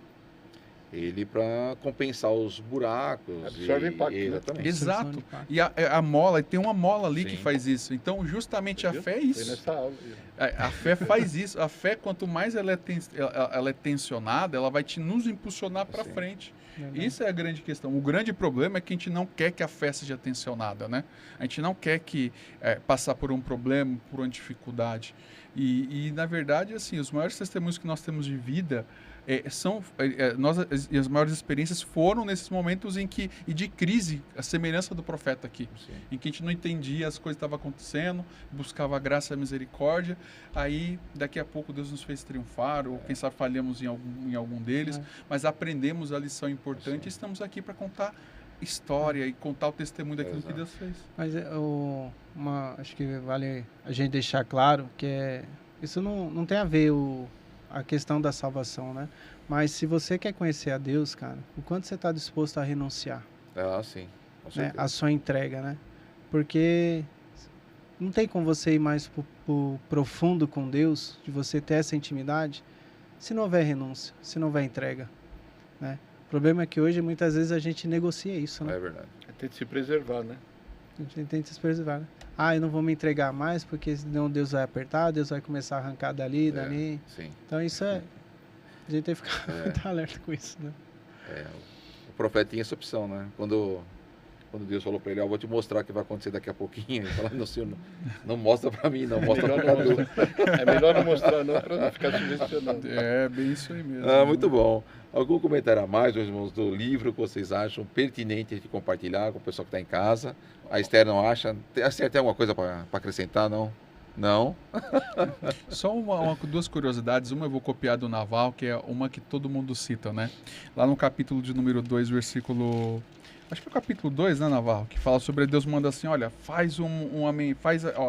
[SPEAKER 2] Ele para compensar os buracos.
[SPEAKER 3] Absorve impacto.
[SPEAKER 2] Exatamente.
[SPEAKER 4] Exato. E a mola, tem uma mola ali que faz isso. Então, justamente a fé é isso.
[SPEAKER 3] Nessa aula.
[SPEAKER 4] A fé faz isso. A fé, quanto mais ela é tensionada, ela vai nos impulsionar para frente. Isso é a grande questão. O grande problema é que a gente não quer que a fé seja tensionada, né? A gente não quer que passar por um problema, por uma dificuldade. E na verdade, assim, os maiores testemunhos que nós temos de vida as maiores experiências foram nesses momentos em que, e de crise, a semelhança do profeta aqui,
[SPEAKER 2] Sim.
[SPEAKER 4] em que a gente não entendia as coisas que estavam acontecendo, buscava a graça e a misericórdia, aí daqui a pouco Deus nos fez triunfar, ou quem sabe falhamos em algum deles, mas aprendemos a lição importante e estamos aqui para contar história e contar o testemunho daquilo que Deus fez.
[SPEAKER 5] Mas acho que vale a gente deixar claro que isso não tem a ver a questão da salvação, né? Mas se você quer conhecer a Deus, cara, o quanto você está disposto a renunciar?
[SPEAKER 2] Sim. Com
[SPEAKER 5] Né?
[SPEAKER 2] certeza.
[SPEAKER 5] A sua entrega, né? Porque não tem como você ir mais pro profundo com Deus, de você ter essa intimidade, se não houver renúncia, se não houver entrega, né? O problema é que hoje, muitas vezes, a gente negocia isso, né?
[SPEAKER 2] É verdade.
[SPEAKER 3] Tem que se preservar, né?
[SPEAKER 5] A gente tenta se preservar, né? Eu não vou me entregar mais, porque senão Deus vai apertar, Deus vai começar a arrancar dali.
[SPEAKER 2] Sim.
[SPEAKER 5] Então isso a gente tem que ficar muito alerta com isso, né?
[SPEAKER 2] O profeta tinha essa opção, né? Quando Deus falou para ele, vou te mostrar o que vai acontecer daqui a pouquinho, ele falou, não, senhor, não mostra para mim, não, mostra para Cadu.
[SPEAKER 3] É melhor não mostrar não, para não ficar sugestionando.
[SPEAKER 4] É bem isso aí mesmo.
[SPEAKER 2] Muito bom. Algum comentário a mais, meus irmãos, do livro que vocês acham pertinente de compartilhar com o pessoal que está em casa? A Esther não acha? Tem alguma coisa para acrescentar, não? Não?
[SPEAKER 4] Só duas curiosidades. Uma eu vou copiar do Naval, que é uma que todo mundo cita, né? Lá no capítulo de número 2, versículo... Acho que é o capítulo 2, né, Navarro? Que fala sobre Deus manda assim, olha,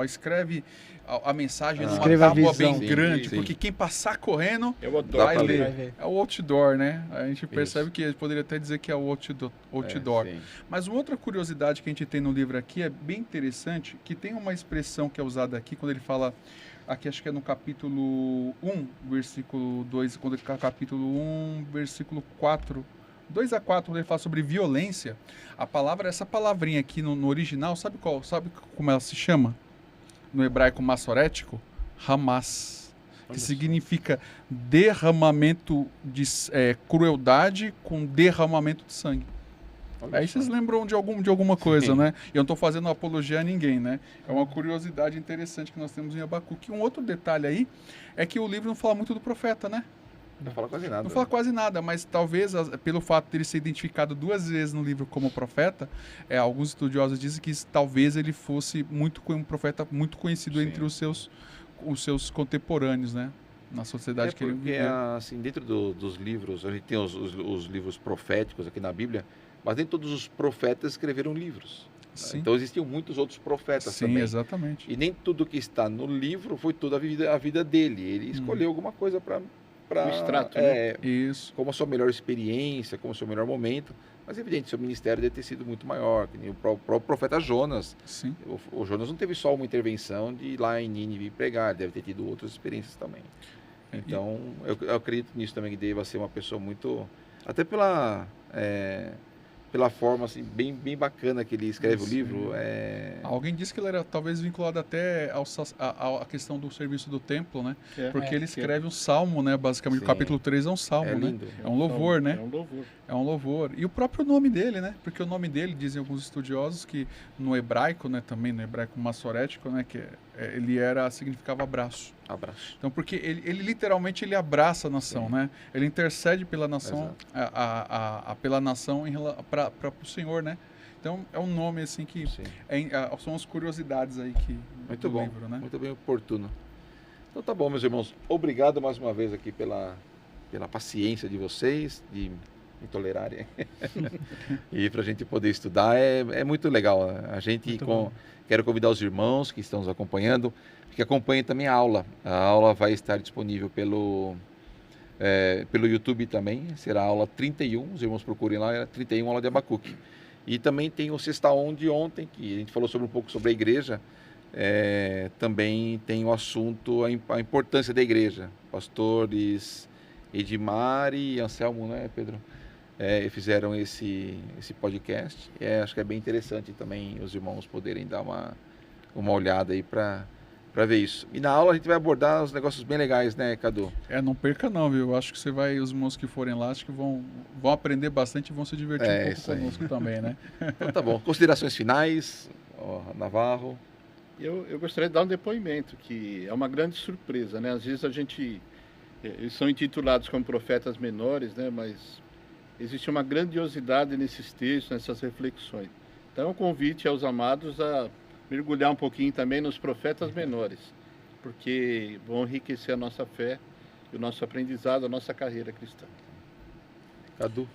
[SPEAKER 4] escreve a mensagem numa tábua bem grande, porque quem passar correndo vai ler. É o outdoor, né? A gente percebe que poderia até dizer que é o outdoor. Mas uma outra curiosidade que a gente tem no livro aqui é bem interessante, que tem uma expressão que é usada aqui, quando ele fala, aqui acho que é no capítulo 1, versículo 2, quando ele capítulo 1, versículo 4, 2 a 4, quando ele fala sobre violência, essa palavrinha aqui no original, sabe como ela se chama? No hebraico massorético? Hamas, que significa derramamento de crueldade com derramamento de sangue. Aí vocês lembram de alguma coisa, né? Eu não estou fazendo apologia a ninguém, né? É uma curiosidade interessante que nós temos em Abacuque. Um outro detalhe aí é que o livro não fala muito do profeta, né?
[SPEAKER 2] Não fala quase nada.
[SPEAKER 4] Não fala quase nada, mas talvez pelo fato de ele ser identificado 2 vezes no livro como profeta, alguns estudiosos dizem que talvez ele fosse um profeta muito conhecido entre os seus contemporâneos, né? Na sociedade que ele viveu.
[SPEAKER 2] Assim, dentro dos livros, a gente tem os livros proféticos aqui na Bíblia, mas nem todos os profetas escreveram livros.
[SPEAKER 4] Sim.
[SPEAKER 2] Então existiam muitos outros profetas também.
[SPEAKER 4] Sim, exatamente.
[SPEAKER 2] E nem tudo que está no livro foi toda a vida dele. Ele escolheu alguma coisa para
[SPEAKER 3] um extrato, né?
[SPEAKER 4] Isso.
[SPEAKER 2] Como a sua melhor experiência, como o seu melhor momento. Mas é evidente, seu ministério deve ter sido muito maior, que nem o próprio profeta Jonas.
[SPEAKER 4] Sim.
[SPEAKER 2] O Jonas não teve só uma intervenção de ir lá em Nínive pregar, ele deve ter tido outras experiências também. Então, eu acredito nisso também, que deva ser uma pessoa muito... Até pela forma assim, bem bacana que ele escreve o livro.
[SPEAKER 4] Alguém disse que ele era talvez vinculado até à questão do serviço do templo, né? Porque ele escreve um salmo, né? Basicamente, o capítulo 3 é um salmo,
[SPEAKER 2] lindo,
[SPEAKER 4] né? É um louvor, né?
[SPEAKER 3] É um louvor.
[SPEAKER 4] É um louvor. E o próprio nome dele, né? Porque o nome dele, dizem alguns estudiosos, que no hebraico, né? Também no hebraico massorético, né? Que significava abraço. Então, porque ele literalmente ele abraça a nação, né? Ele intercede pela nação, pela nação para o Senhor, né? Então, é um nome assim que são as curiosidades aí
[SPEAKER 2] muito
[SPEAKER 4] do
[SPEAKER 2] bom,
[SPEAKER 4] livro, né?
[SPEAKER 2] Muito bem oportuno. Então tá bom, meus irmãos. Obrigado mais uma vez aqui pela paciência de vocês, de me tolerarem. E para a gente poder estudar é muito legal. A gente quero convidar os irmãos que estão nos acompanhando, que acompanhem também a aula. A aula vai estar disponível pelo YouTube também. Será a aula 31, os irmãos procurem lá, é 31, aula de Abacuque. E também tem o Sexta On de ontem, que a gente falou um pouco sobre a igreja. Também tem o assunto, a importância da igreja. Pastores Edmar e Anselmo, né, Pedro? Fizeram esse podcast. Acho que é bem interessante também os irmãos poderem dar uma olhada aí para ver isso. E na aula a gente vai abordar os negócios bem legais, né, Cadu?
[SPEAKER 4] Não perca não, viu? Acho que os irmãos que forem lá, acho que vão aprender bastante e vão se divertir um pouco conosco também, né?
[SPEAKER 2] Então tá bom. Considerações finais, Navarro?
[SPEAKER 3] Eu gostaria de dar um depoimento, que é uma grande surpresa, né? Às vezes a gente Eles são intitulados como profetas menores, né? Mas existe uma grandiosidade nesses textos, nessas reflexões. Então, é um convite aos amados a mergulhar um pouquinho também nos profetas menores, porque vão enriquecer a nossa fé, o nosso aprendizado, a nossa carreira cristã.
[SPEAKER 2] Cadu.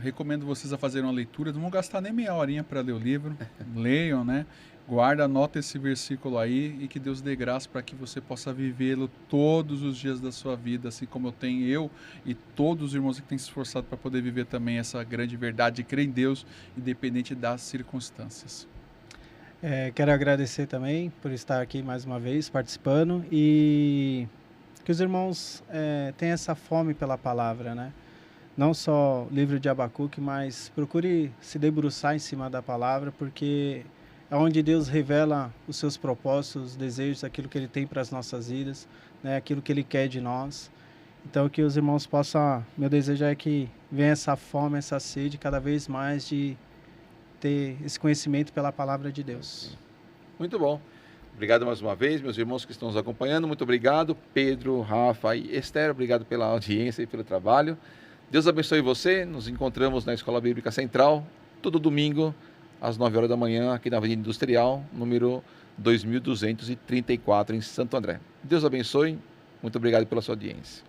[SPEAKER 4] Recomendo vocês a fazerem uma leitura, não vão gastar nem meia horinha para ler o livro, leiam, né? Guarda, anota esse versículo aí e que Deus dê graça para que você possa vivê-lo todos os dias da sua vida, assim como eu tenho eu e todos os irmãos que têm se esforçado para poder viver também essa grande verdade de crer em Deus, independente das circunstâncias.
[SPEAKER 5] Quero agradecer também por estar aqui mais uma vez participando e que os irmãos tenham essa fome pela palavra, né? Não só o livro de Abacuque, mas procure se debruçar em cima da palavra, porque é onde Deus revela os seus propósitos, os desejos, aquilo que Ele tem para as nossas vidas, né? Aquilo que Ele quer de nós. Então, que os irmãos possam, meu desejo é que venha essa fome, essa sede cada vez mais de ter esse conhecimento pela palavra de Deus.
[SPEAKER 2] Muito bom. Obrigado mais uma vez, meus irmãos que estão nos acompanhando. Muito obrigado, Pedro, Rafa e Esther. Obrigado pela audiência e pelo trabalho. Deus abençoe você. Nos encontramos na Escola Bíblica Central, todo domingo, às 9 horas da manhã, aqui na Avenida Industrial, número 2234, em Santo André. Deus abençoe. Muito obrigado pela sua audiência.